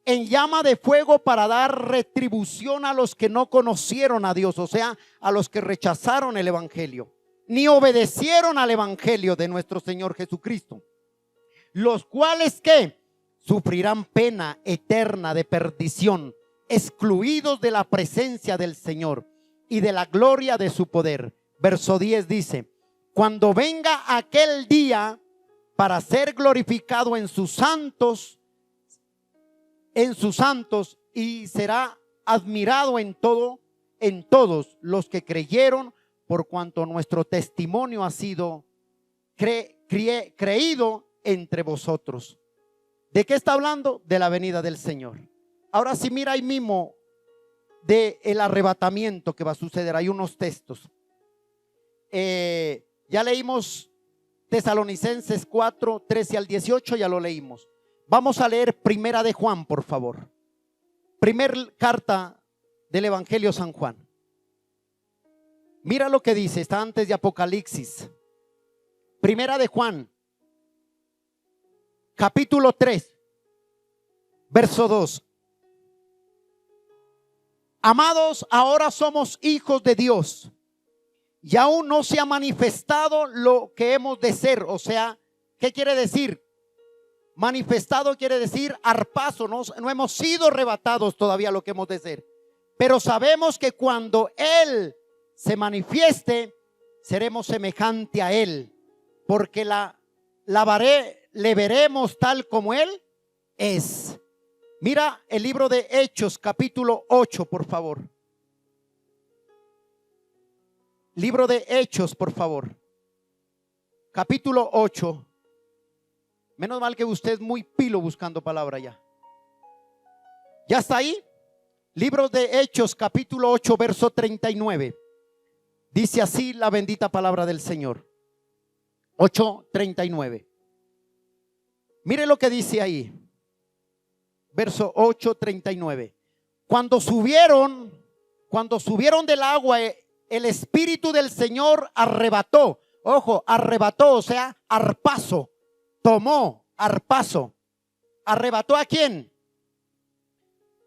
en llama de fuego, para dar retribución a los que no conocieron a Dios, o sea, a los que rechazaron el evangelio, ni obedecieron al evangelio de nuestro Señor Jesucristo, los cuales que sufrirán pena eterna de perdición, excluidos de la presencia del Señor y de la gloria de su poder. Verso 10 dice: cuando venga aquel día para ser glorificado en sus santos, y será admirado en todos los que creyeron, por cuanto nuestro testimonio ha sido creído entre vosotros. ¿De qué está hablando? De la venida del Señor. Ahora sí, mira ahí mismo del arrebatamiento que va a suceder. Hay unos textos. Ya leímos Tesalonicenses 4, 13 al 18, ya lo leímos. Vamos a leer Primera de Juan, por favor. Primer carta del Evangelio San Juan. Mira lo que dice, está antes de Apocalipsis. Primera de Juan, capítulo 3, verso 2. Amados, ahora somos hijos de Dios, y aún no se ha manifestado lo que hemos de ser. O sea, ¿qué quiere decir? Manifestado quiere decir arpazo. No hemos sido arrebatados todavía lo que hemos de ser, pero sabemos que cuando Él se manifieste, seremos semejante a Él, porque le veremos tal como Él es. Mira el libro de Hechos capítulo 8, por favor. Libro de Hechos, por favor. Capítulo 8. Menos mal que usted es muy pilo buscando palabra ya. ¿Ya está ahí? Libro de Hechos capítulo 8, verso 39. Dice así la bendita palabra del Señor. 8:39. Mire lo que dice ahí. Verso 8:39. Cuando subieron del agua, el Espíritu del Señor arrebató. Ojo, arrebató, o sea, arpazo. Tomó, arpazo. ¿Arrebató a quién?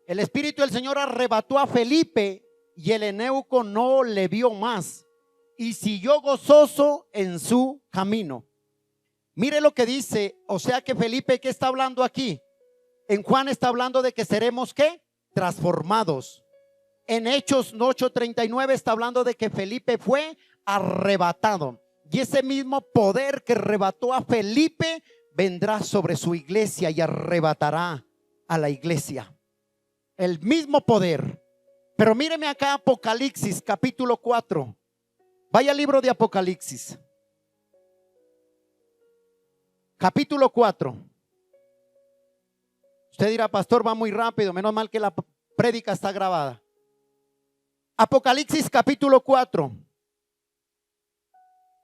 El Espíritu del Señor arrebató a Felipe y el eunuco no le vio más y siguió gozoso en su camino. Mire lo que dice, o sea que Felipe, ¿qué está hablando aquí? En Juan está hablando de que seremos ¿qué? Transformados. En Hechos 8:39 está hablando de que Felipe fue arrebatado. Y ese mismo poder que arrebató a Felipe vendrá sobre su iglesia y arrebatará a la iglesia. El mismo poder. Pero míreme acá Apocalipsis capítulo 4. Vaya al libro de Apocalipsis. Capítulo 4. Usted dirá, pastor, va muy rápido. Menos mal que la prédica está grabada. Apocalipsis capítulo 4.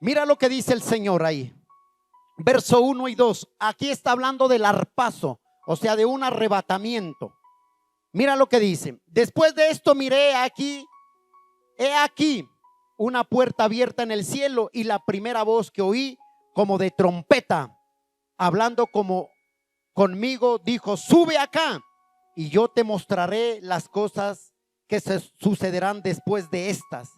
Mira lo que dice el Señor ahí. Verso 1 y 2. Aquí está hablando del arpazo, o sea, de un arrebatamiento. Mira lo que dice. Después de esto miré aquí, he aquí una puerta abierta en el cielo, y la primera voz que oí como de trompeta, hablando como conmigo, dijo: sube acá y yo te mostraré las cosas que se sucederán después de estas.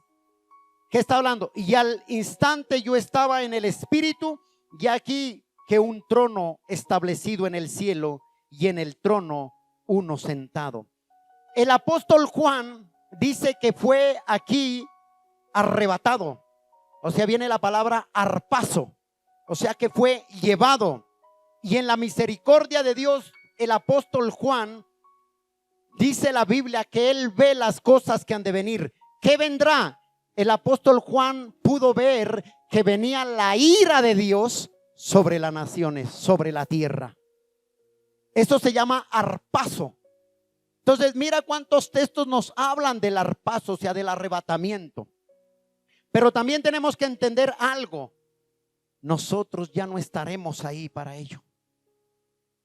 ¿Qué está hablando? Y al instante yo estaba en el espíritu, y aquí que un trono establecido en el cielo, y en el trono uno sentado. El apóstol Juan dice que fue aquí arrebatado, o sea, viene la palabra arpazo, o sea que fue llevado. Y en la misericordia de Dios, el apóstol Juan dice la Biblia que él ve las cosas que han de venir. ¿Qué vendrá? El apóstol Juan pudo ver que venía la ira de Dios sobre las naciones, sobre la tierra. Eso se llama arpazo. Entonces mira cuántos textos nos hablan del arpazo, o sea, del arrebatamiento. Pero también tenemos que entender algo. Nosotros ya no estaremos ahí para ello.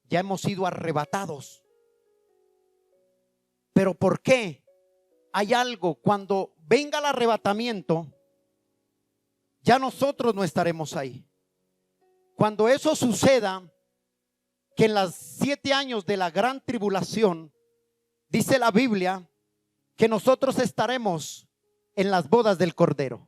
Ya hemos sido arrebatados. ¿Pero por qué? Hay algo, cuando venga el arrebatamiento, ya nosotros no estaremos ahí. Cuando eso suceda, que en los 7 años de la gran tribulación, dice la Biblia que nosotros estaremos en las bodas del Cordero.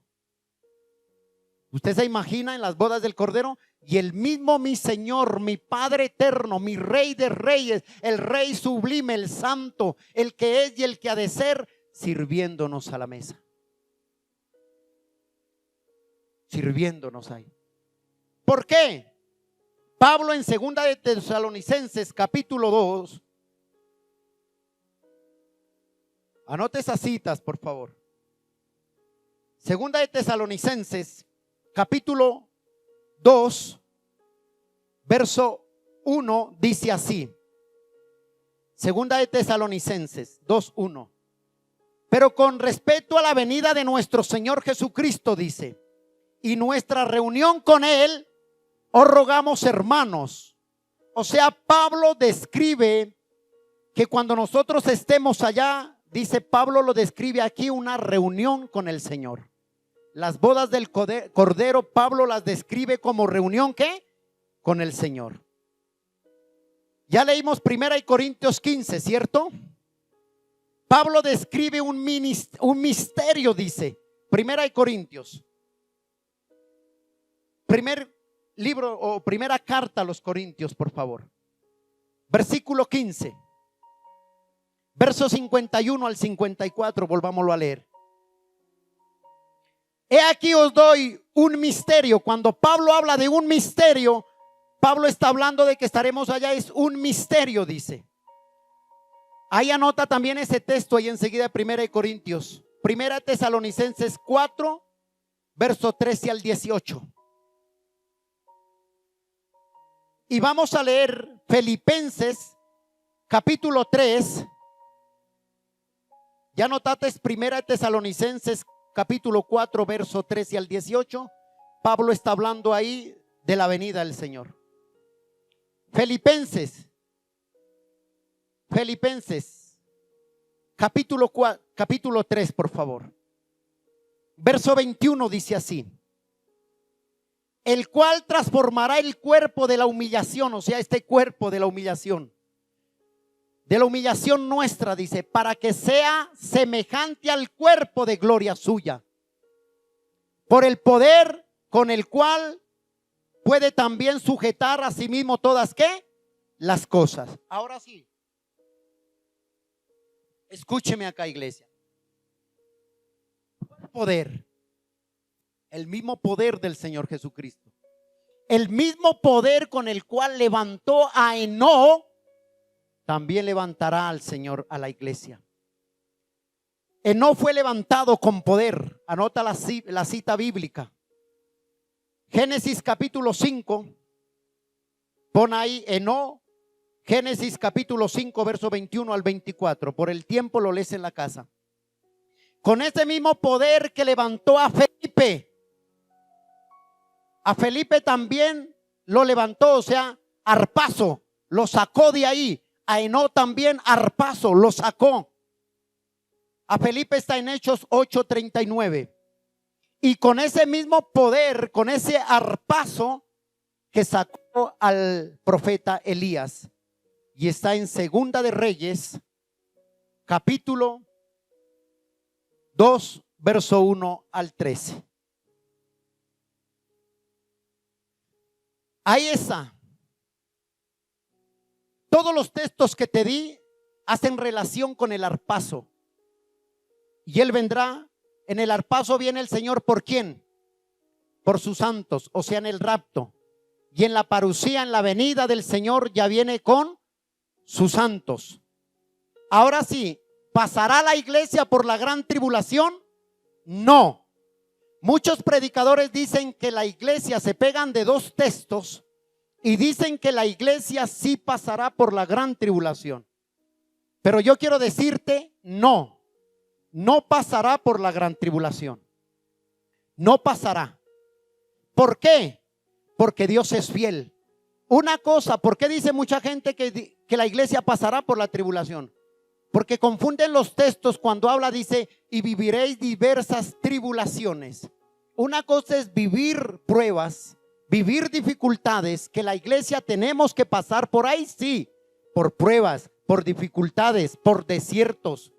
¿Usted se imagina en las bodas del Cordero? Y el mismo mi Señor, mi Padre eterno, mi Rey de reyes, el Rey sublime, el Santo, el que es y el que ha de ser, sirviéndonos a la mesa. Sirviéndonos ahí. ¿Por qué? Pablo en 2 de Tesalonicenses capítulo 2. Anote esas citas, por favor. 2 de Tesalonicenses capítulo 2, verso 1 dice así. 2 de Tesalonicenses 2:1. Pero con respecto a la venida de nuestro Señor Jesucristo, dice, y nuestra reunión con Él, os rogamos, hermanos. O sea, Pablo describe que cuando nosotros estemos allá, dice Pablo, lo describe aquí, una reunión con el Señor. Las bodas del Cordero, Pablo las describe como reunión, ¿qué? Con el Señor. Ya leímos 1 Corintios 15, ¿cierto? Pablo describe un misterio, dice 1 Corintios. Primer libro o primera carta a los Corintios, por favor. Versículo 15. Verso 51 al 54, volvámoslo a leer. He aquí os doy un misterio. Cuando Pablo habla de un misterio, Pablo está hablando de que estaremos allá, es un misterio, dice. Ahí anota también ese texto ahí enseguida, 1 Corintios, 1 Tesalonicenses 4, verso 13 al 18. Y vamos a leer Filipenses capítulo 3. Ya notaste 1 Tesalonicenses capítulo 4, verso 13 al 18. Pablo está hablando ahí de la venida del Señor. Filipenses capítulo 3, por favor. Verso 21 dice así. el cual transformará el cuerpo de la humillación, o sea, este cuerpo de la humillación nuestra, dice, para que sea semejante al cuerpo de gloria suya, por el poder con el cual puede también sujetar a sí mismo todas, ¿qué? Las cosas. Ahora sí, escúcheme acá, iglesia. Poder, el mismo poder del Señor Jesucristo, el mismo poder con el cual levantó a Enoc, también levantará al Señor a la iglesia. Enoc fue levantado con poder. Anota la cita bíblica. Génesis capítulo 5. Pon ahí Enoc. Génesis capítulo 5, verso 21 al 24. Por el tiempo lo lees en la casa. Con ese mismo poder que levantó a Felipe. A Felipe también lo levantó, o sea, arpazo, lo sacó de ahí. A Enoc también arpazo, lo sacó. A Felipe está en Hechos 8:39. Y con ese mismo poder, con ese arpazo que sacó al profeta Elías. Y está en Segunda de Reyes, capítulo 2, verso 1 al 13. Ahí está. Todos los textos que te di hacen relación con el arpazo. Y Él vendrá. En el arpazo viene el Señor, ¿por quién? Por sus santos, o sea, en el rapto. Y en la parucía, en la venida del Señor, ya viene con sus santos. Ahora sí, ¿pasará la iglesia por la gran tribulación? No. Muchos predicadores dicen que la iglesia, se pegan de dos textos y dicen que la iglesia sí pasará por la gran tribulación. Pero yo quiero decirte, no. No pasará por la gran tribulación. No pasará. ¿Por qué? Porque Dios es fiel. Una cosa, ¿por qué dice mucha gente que la iglesia pasará por la tribulación? Porque confunden los textos cuando habla, dice, y viviréis diversas tribulaciones. Una cosa es vivir pruebas, vivir dificultades, que la iglesia tenemos que pasar por ahí, sí, por pruebas, por dificultades, por desiertos,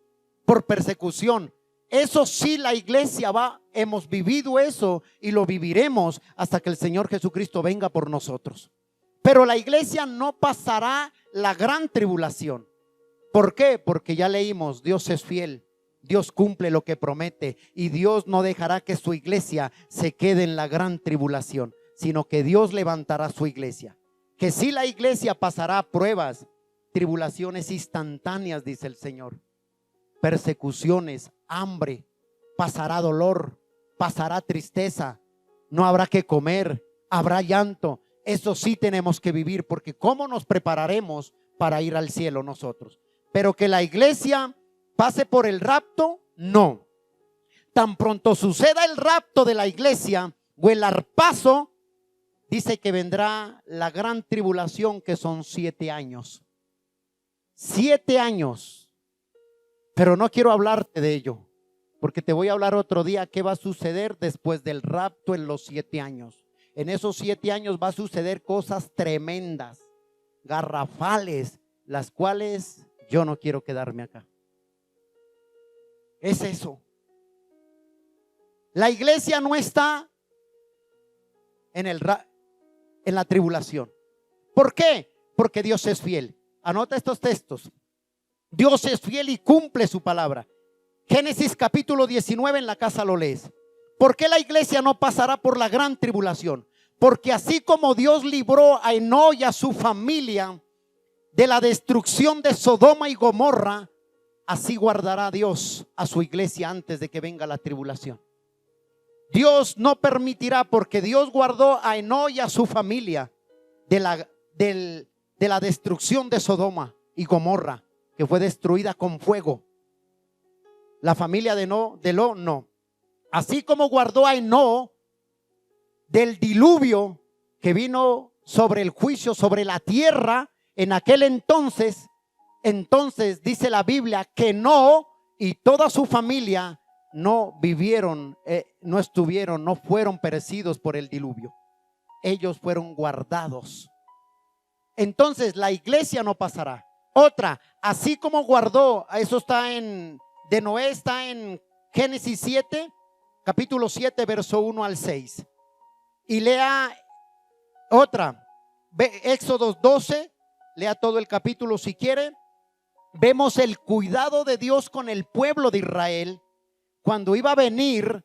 por persecución. Eso sí, la iglesia hemos vivido eso y lo viviremos hasta que el Señor Jesucristo venga por nosotros. Pero la iglesia no pasará la gran tribulación. ¿Por qué? Porque ya leímos, Dios es fiel, Dios cumple lo que promete y Dios no dejará que su iglesia se quede en la gran tribulación, sino que Dios levantará su iglesia. Que si la iglesia pasará pruebas, tribulaciones instantáneas, dice el Señor, persecuciones, hambre, pasará dolor, pasará tristeza, no habrá que comer, habrá llanto. Eso sí tenemos que vivir, porque ¿cómo nos prepararemos para ir al cielo nosotros? Pero que la iglesia pase por el rapto, no. Tan pronto suceda el rapto de la iglesia o el arpazo, dice que vendrá la gran tribulación, que son 7 años. 7 años. Pero no quiero hablarte de ello, porque te voy a hablar otro día qué va a suceder después del rapto en los 7 años. En esos 7 años va a suceder cosas tremendas, garrafales, las cuales yo no quiero quedarme acá. Es eso. La iglesia no está en la tribulación. ¿Por qué? Porque Dios es fiel. Anota estos textos. Dios es fiel y cumple su palabra. Génesis capítulo 19, en la casa lo lees. ¿Por qué la iglesia no pasará por la gran tribulación? Porque así como Dios libró a Enoc y a su familia de la destrucción de Sodoma y Gomorra, así guardará Dios a su iglesia antes de que venga la tribulación. Dios no permitirá, porque Dios guardó a Enoc y a su familia de la destrucción de Sodoma y Gomorra, que fue destruida con fuego. La familia de Lot no. Así como guardó a Enoc del diluvio que vino sobre el juicio, sobre la tierra en aquel entonces. Entonces dice la Biblia que Enoc y toda su familia no vivieron, no fueron perecidos por el diluvio. ellos fueron guardados. Entonces la iglesia no pasará. Otra, así como guardó, eso está de Noé está en Génesis 7, capítulo 7, verso 1 al 6. Y lea otra, Éxodo 12, lea todo el capítulo si quiere. Vemos el cuidado de Dios con el pueblo de Israel cuando iba a venir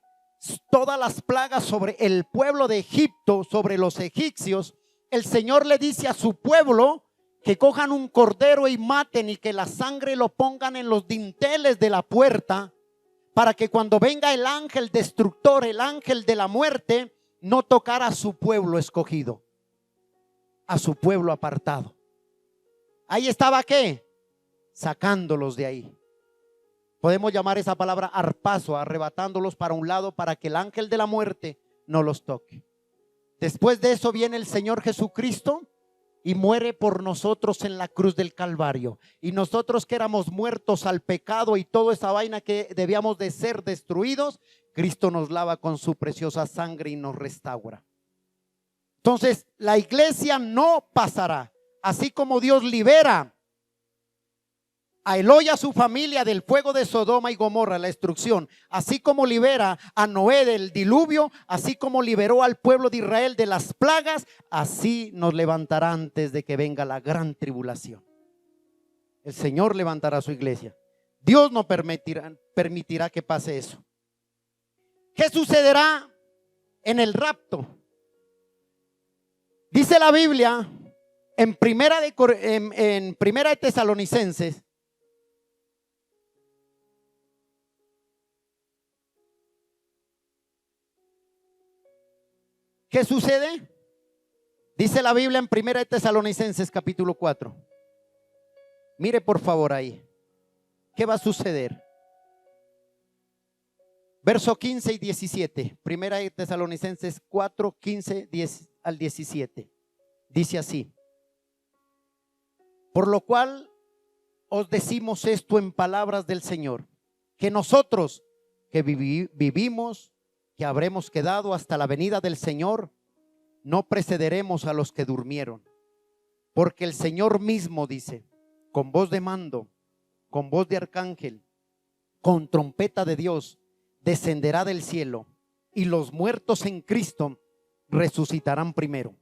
todas las plagas sobre el pueblo de Egipto, sobre los egipcios. El Señor le dice a su pueblo que cojan un cordero y maten, y que la sangre lo pongan en los dinteles de la puerta, para que cuando venga el ángel destructor, el ángel de la muerte, no tocara a su pueblo escogido, a su pueblo apartado. Ahí estaba, ¿qué? Sacándolos de ahí. Podemos llamar esa palabra arpazo, arrebatándolos para un lado para que el ángel de la muerte no los toque. Después de eso viene el Señor Jesucristo y muere por nosotros en la cruz del Calvario. Y nosotros que éramos muertos al pecado y toda esa vaina que debíamos de ser destruidos, Cristo nos lava con su preciosa sangre y nos restaura. Entonces la iglesia no pasará. Así como Dios libera a Eloi y a su familia del fuego de Sodoma y Gomorra, la destrucción, así como libera a Noé del diluvio, así como liberó al pueblo de Israel de las plagas, así nos levantará antes de que venga la gran tribulación. El Señor levantará su iglesia. Dios no permitirá que pase eso. ¿Qué sucederá en el rapto? Dice la Biblia en Primera de Tesalonicenses, ¿qué sucede? Dice la Biblia en Primera de Tesalonicenses capítulo 4. Mire por favor ahí. ¿Qué va a suceder? Verso 15 y 17. Primera de Tesalonicenses 4, 15 al 17. Dice así: por lo cual os decimos esto en palabras del Señor, que nosotros que vivimos, que habremos quedado hasta la venida del Señor, no precederemos a los que durmieron. Porque el Señor mismo dice, con voz de mando, con voz de arcángel, con trompeta de Dios, descenderá del cielo, y los muertos en Cristo resucitarán primero.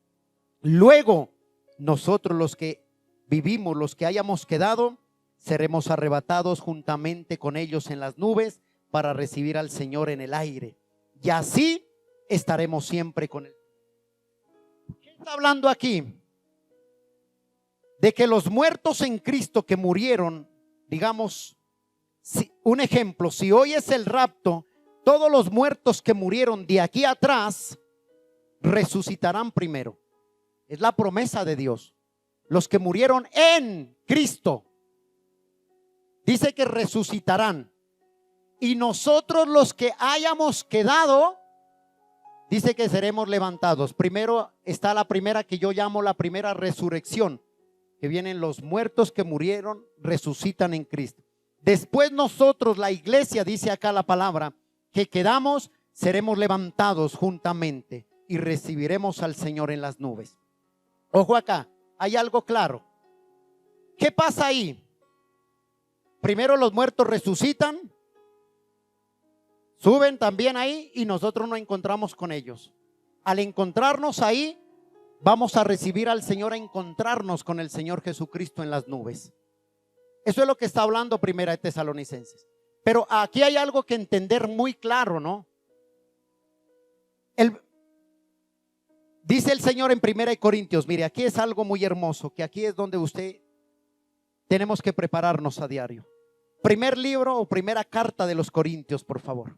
Luego nosotros los que vivimos, los que hayamos quedado, seremos arrebatados juntamente con ellos en las nubes para recibir al Señor en el aire. Y así estaremos siempre con él. ¿Qué está hablando aquí? De que los muertos en Cristo que murieron, digamos, un ejemplo, si hoy es el rapto, todos los muertos que murieron de aquí atrás resucitarán primero. Es la promesa de Dios. Los que murieron en Cristo, dice que resucitarán. Y nosotros los que hayamos quedado, dice que seremos levantados. Primero está la primera que yo llamo la primera resurrección, que vienen los muertos que murieron, resucitan en Cristo. Después nosotros, la iglesia, dice acá la palabra, que quedamos, seremos levantados juntamente y recibiremos al Señor en las nubes. Ojo acá, hay algo claro. ¿Qué pasa ahí? Primero los muertos resucitan, suben también ahí y nosotros nos encontramos con ellos. Al encontrarnos ahí, vamos a recibir al Señor, a encontrarnos con el Señor Jesucristo en las nubes. Eso es lo que está hablando Primera de Tesalonicenses. Pero aquí hay algo que entender muy claro, ¿no? Dice el Señor en Primera de Corintios, mire, aquí es algo muy hermoso, que aquí es donde tenemos que prepararnos a diario. Primer libro o primera carta de los Corintios, por favor.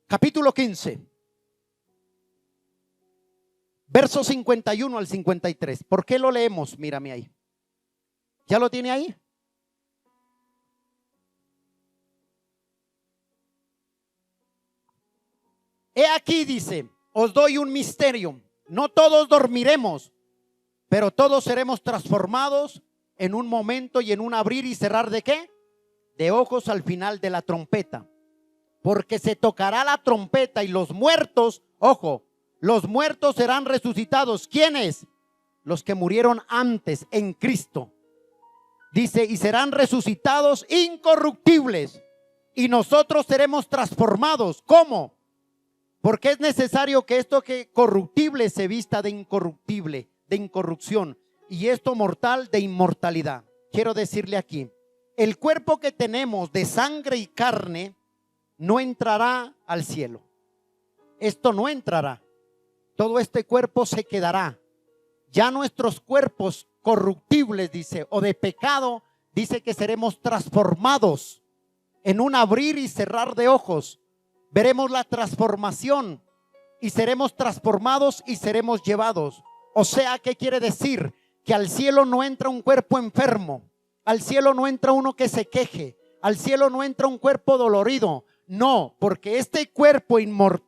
Capítulo 15. Versos 51 al 53. ¿Por qué lo leemos? Mírame ahí. ¿Ya lo tiene ahí? He aquí, dice, os doy un misterio. No todos dormiremos, pero todos seremos transformados en un momento y en un abrir y cerrar ¿de qué? De ojos al final de la trompeta. Porque se tocará la trompeta y los muertos, ojo, Los muertos serán resucitados. ¿Quiénes? Los que murieron antes en Cristo. Dice, y serán resucitados incorruptibles. Y nosotros seremos transformados. ¿Cómo? Porque es necesario que esto que corruptible se vista de incorruptible, de incorrupción, y esto mortal de inmortalidad. Quiero decirle aquí, el cuerpo que tenemos de sangre y carne no entrará al cielo. Esto no entrará. Todo este cuerpo se quedará. Ya nuestros cuerpos corruptibles, dice, o de pecado, dice que seremos transformados en un abrir y cerrar de ojos. Veremos la transformación y seremos transformados y seremos llevados. O sea, ¿qué quiere decir? Que al cielo no entra un cuerpo enfermo, al cielo no entra uno que se queje, al cielo no entra un cuerpo dolorido. No, porque este cuerpo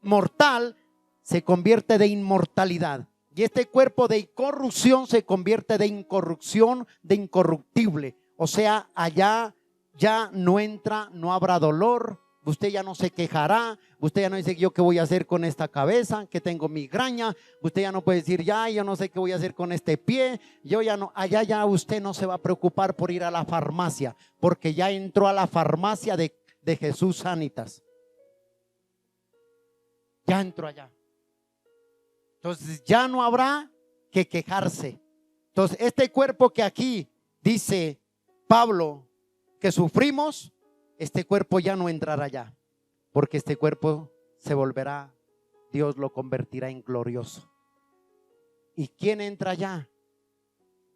mortal se convierte de inmortalidad. Y este cuerpo de corrupción se convierte de incorrupción, de incorruptible. O sea, allá ya no entra, no habrá dolor. Usted ya no se quejará. Usted ya no dice, ¿yo qué voy a hacer con esta cabeza? Que tengo migraña. Usted ya no puede decir, ya, yo no sé qué voy a hacer con este pie. Yo ya no, allá ya usted no se va a preocupar por ir a la farmacia, porque ya entró a la farmacia de Jesús Sanitas. Ya entró allá. Entonces ya no habrá que quejarse. Entonces este cuerpo que aquí dice Pablo que sufrimos, este cuerpo ya no entrará allá, porque este cuerpo se volverá, Dios lo convertirá en glorioso. ¿Y quién entra allá?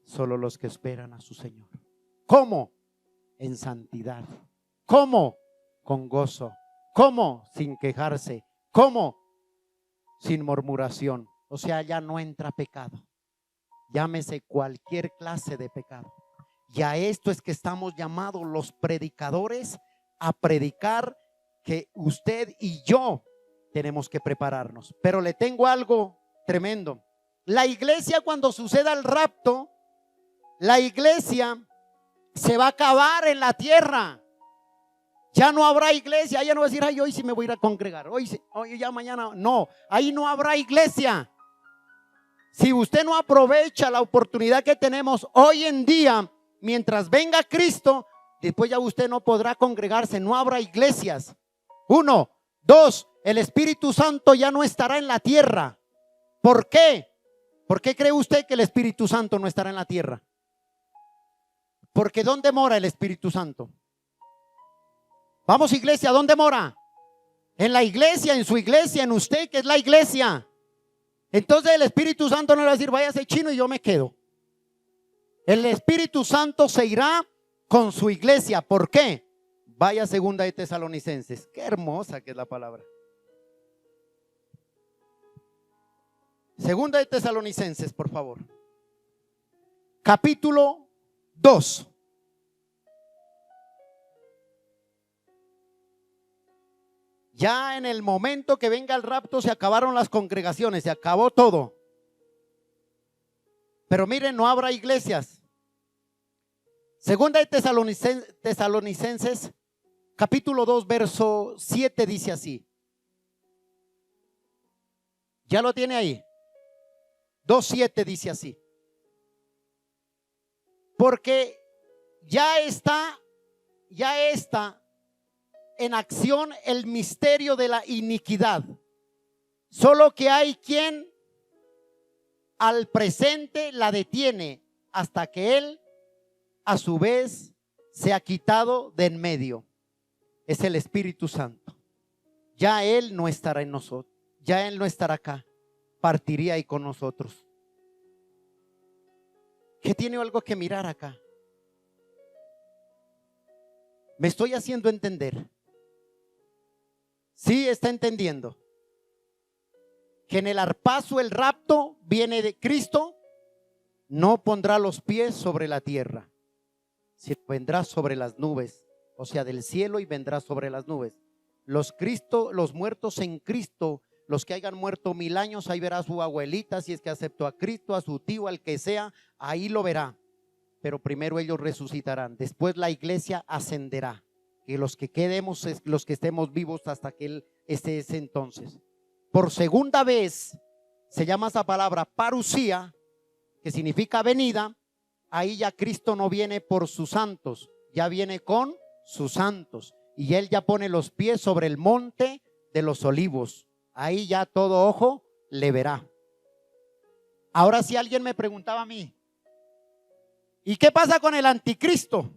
Solo los que esperan a su Señor. ¿Cómo? En santidad. ¿Cómo? Con gozo. ¿Cómo? Sin quejarse. ¿Cómo? Sin murmuración. O sea, ya no entra pecado. Llámese cualquier clase de pecado. Y a esto es que estamos llamados los predicadores a predicar, que usted y yo tenemos que prepararnos. Pero le tengo algo tremendo. La iglesia, cuando suceda el rapto, la iglesia se va a acabar en la tierra. Ya no habrá iglesia. Ya no va a decir, ay, hoy sí me voy a ir a congregar, hoy ya mañana. No, ahí no habrá iglesia. Si usted no aprovecha la oportunidad que tenemos hoy en día, mientras venga Cristo, después ya usted no podrá congregarse, no habrá iglesias. 1, 2, el Espíritu Santo ya no estará en la tierra. ¿Por qué? ¿Por qué cree usted que el Espíritu Santo no estará en la tierra? Porque ¿dónde mora el Espíritu Santo? Vamos, iglesia, ¿dónde mora? En la iglesia, en su iglesia, en usted, que es la iglesia. Entonces el Espíritu Santo no le va a decir, váyase chino y yo me quedo. El Espíritu Santo se irá con su iglesia. ¿Por qué? Vaya segunda de Tesalonicenses. Qué hermosa que es la palabra. Segunda de Tesalonicenses, por favor. Capítulo 2. Ya en el momento que venga el rapto se acabaron las congregaciones, se acabó todo. Pero miren, no habrá iglesias. Segunda de Tesalonicenses, capítulo 2, verso 7 dice así. ¿Ya lo tiene ahí? 2:7 dice así. Porque ya está en acción el misterio de la iniquidad. Solo que hay quien al presente la detiene hasta que él a su vez se ha quitado de en medio. Es el Espíritu Santo. Ya él no estará en nosotros, ya él no estará acá, partiría ahí con nosotros. ¿Qué tiene algo que mirar acá? ¿Me estoy haciendo entender? Sí, está entendiendo que en el arpazo, el rapto viene de Cristo. No pondrá los pies sobre la tierra, sino vendrá sobre las nubes, o sea, del cielo, y vendrá sobre las nubes. Los muertos en Cristo, los que hayan muerto 1000 años, ahí verá a su abuelita, si es que aceptó a Cristo, a su tío, al que sea, ahí lo verá. Pero primero ellos resucitarán, después la iglesia ascenderá. Que los que quedemos, los que estemos vivos hasta que Él esté ese entonces. Por segunda vez se llama esa palabra parusía, que significa venida. Ahí ya Cristo no viene por sus santos, ya viene con sus santos. Y Él ya pone los pies sobre el monte de los olivos. Ahí ya todo ojo le verá. Ahora, si alguien me preguntaba a mí, ¿y qué pasa con el anticristo?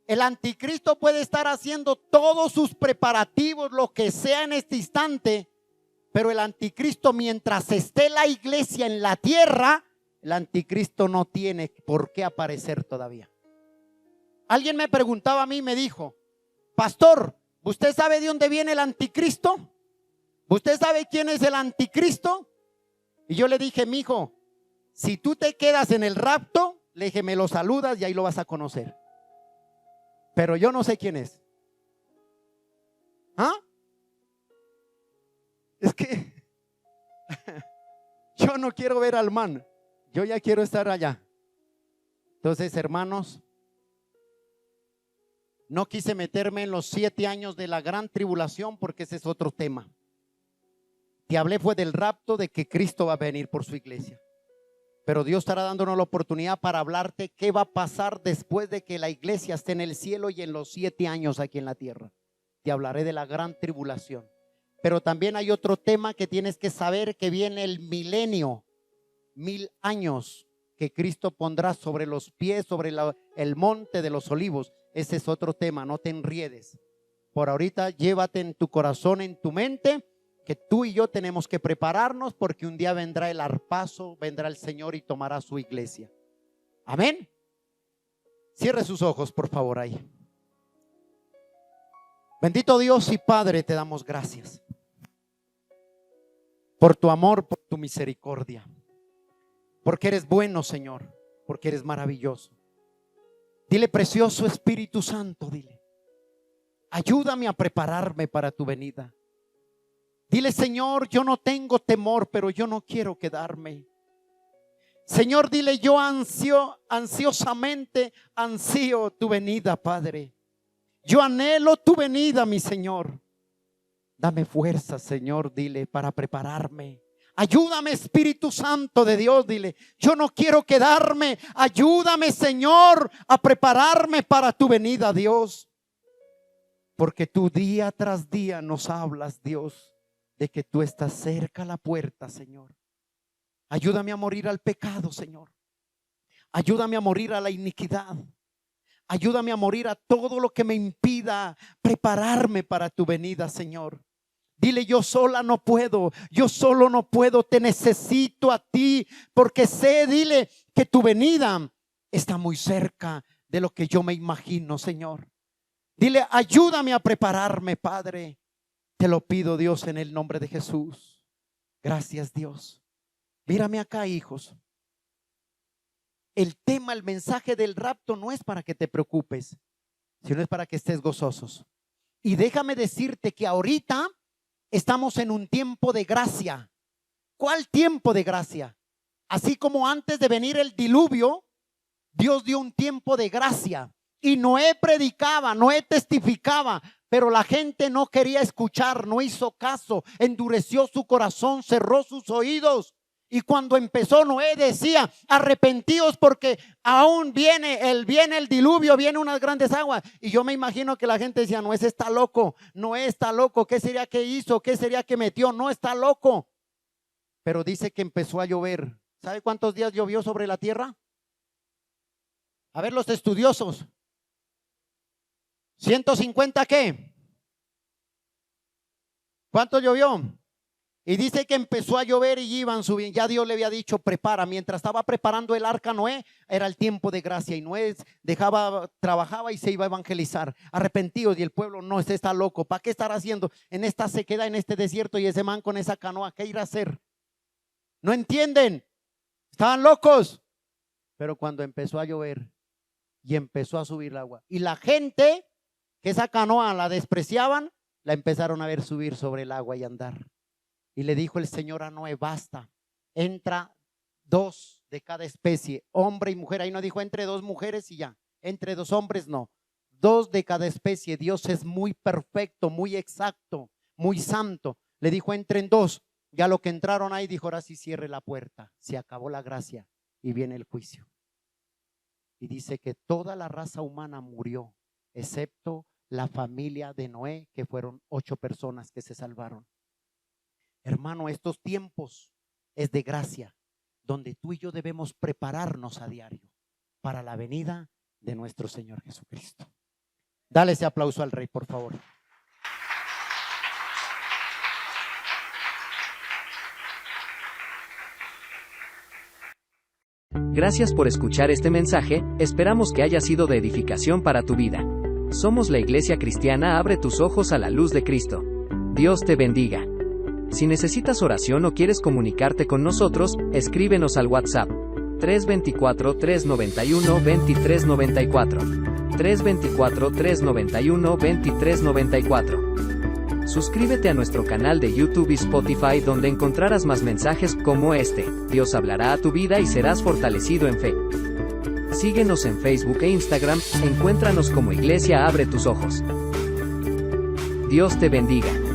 El anticristo puede estar haciendo todos sus preparativos, lo que sea en este instante, pero el anticristo, mientras esté la iglesia en la tierra, el anticristo no tiene por qué aparecer todavía. Alguien me preguntaba a mí, me dijo, pastor, ¿usted sabe de dónde viene el anticristo? ¿Usted sabe quién es el anticristo? Y yo le dije, mijo, si tú te quedas en el rapto, le dije, me lo saludas y ahí lo vas a conocer. Pero yo no sé quién es. ¿Ah? Es que yo no quiero ver al man, yo ya quiero estar allá. Entonces, hermanos, no quise meterme en los 7 años de la gran tribulación porque ese es otro tema. Te hablé fue del rapto, de que Cristo va a venir por su iglesia. Pero Dios estará dándonos la oportunidad para hablarte qué va a pasar después de que la iglesia esté en el cielo y en los 7 años aquí en la tierra. Te hablaré de la gran tribulación. Pero también hay otro tema que tienes que saber, que viene el milenio, 1000 años que Cristo pondrá sobre los pies, sobre el monte de los olivos. Ese es otro tema, no te enriedes. Por ahorita llévate en tu corazón, en tu mente, que tú y yo tenemos que prepararnos porque un día vendrá el arpazo, vendrá el Señor y tomará su iglesia. Amén. Cierre sus ojos, por favor, ahí. Bendito Dios y Padre, te damos gracias por tu amor, por tu misericordia, porque eres bueno, Señor, porque eres maravilloso. Dile, precioso Espíritu Santo, dile, ayúdame a prepararme para tu venida. Dile, Señor, yo no tengo temor, pero yo no quiero quedarme. Señor, dile, yo ansiosamente ansío tu venida, Padre. Yo anhelo tu venida, mi Señor. Dame fuerza, Señor, dile, para prepararme. Ayúdame, Espíritu Santo de Dios, dile, yo no quiero quedarme. Ayúdame, Señor, a prepararme para tu venida, Dios. Porque tú día tras día nos hablas, Dios, de que tú estás cerca a la puerta, Señor. Ayúdame a morir al pecado, Señor. Ayúdame a morir a la iniquidad. Ayúdame a morir a todo lo que me impida prepararme para tu venida, Señor. Dile, yo sola no puedo, yo solo no puedo, te necesito a ti, porque sé, dile, que tu venida está muy cerca de lo que yo me imagino, Señor. Dile, ayúdame a prepararme, Padre. Te lo pido, Dios, en el nombre de Jesús. Gracias, Dios. Mírame acá, hijos. El tema, el mensaje del rapto no es para que te preocupes, sino es para que estés gozosos. Y déjame decirte que ahorita estamos en un tiempo de gracia. ¿Cuál tiempo de gracia? Así como antes de venir el diluvio, Dios dio un tiempo de gracia. Y Noé predicaba, Noé testificaba, pero la gente no quería escuchar, no hizo caso, endureció su corazón, cerró sus oídos. Y cuando empezó, Noé decía, arrepentíos porque aún viene el diluvio, vienen unas grandes aguas. Y yo me imagino que la gente decía, Noé está loco, Noé está loco, ¿qué sería que hizo? ¿Qué sería que metió? No está loco. Pero dice que empezó a llover. ¿Sabe cuántos días llovió sobre la tierra? A ver, los estudiosos. 150, ¿qué? ¿Cuánto llovió? Y dice que empezó a llover y iban subiendo. Ya Dios le había dicho, prepara. Mientras estaba preparando el arca Noé, era el tiempo de gracia. Y Noé trabajaba y se iba a evangelizar. Arrepentidos, y el pueblo no, está loco. ¿Para qué estar haciendo en esta sequedad, en este desierto, y ese man con esa canoa? ¿Qué ir a hacer? No entienden. Estaban locos. Pero cuando empezó a llover y empezó a subir el agua, y la gente que esa canoa la despreciaban, la empezaron a ver subir sobre el agua y andar. Y le dijo el Señor a Noé, basta, entra 2 de cada especie, hombre y mujer. Ahí no dijo entre 2 mujeres y ya, entre 2 hombres no, 2 de cada especie. Dios es muy perfecto, muy exacto, muy santo. Le dijo, entren 2. Ya lo que entraron ahí dijo, ahora sí cierre la puerta, se acabó la gracia y viene el juicio. Y dice que toda la raza humana murió, excepto la familia de Noé, que fueron 8 personas que se salvaron. Hermano, estos tiempos es de gracia, donde tú y yo debemos prepararnos a diario para la venida de nuestro Señor Jesucristo. Dale ese aplauso al Rey, por favor. Gracias por escuchar este mensaje, esperamos que haya sido de edificación para tu vida. Somos la Iglesia Cristiana Abre tus ojos a la luz de Cristo. Dios te bendiga. Si necesitas oración o quieres comunicarte con nosotros, escríbenos al WhatsApp 324-391-2394. 324-391-2394. Suscríbete a nuestro canal de YouTube y Spotify, donde encontrarás más mensajes como este. Dios hablará a tu vida y serás fortalecido en fe. Síguenos en Facebook e Instagram, encuéntranos como Iglesia Abre tus ojos. Dios te bendiga.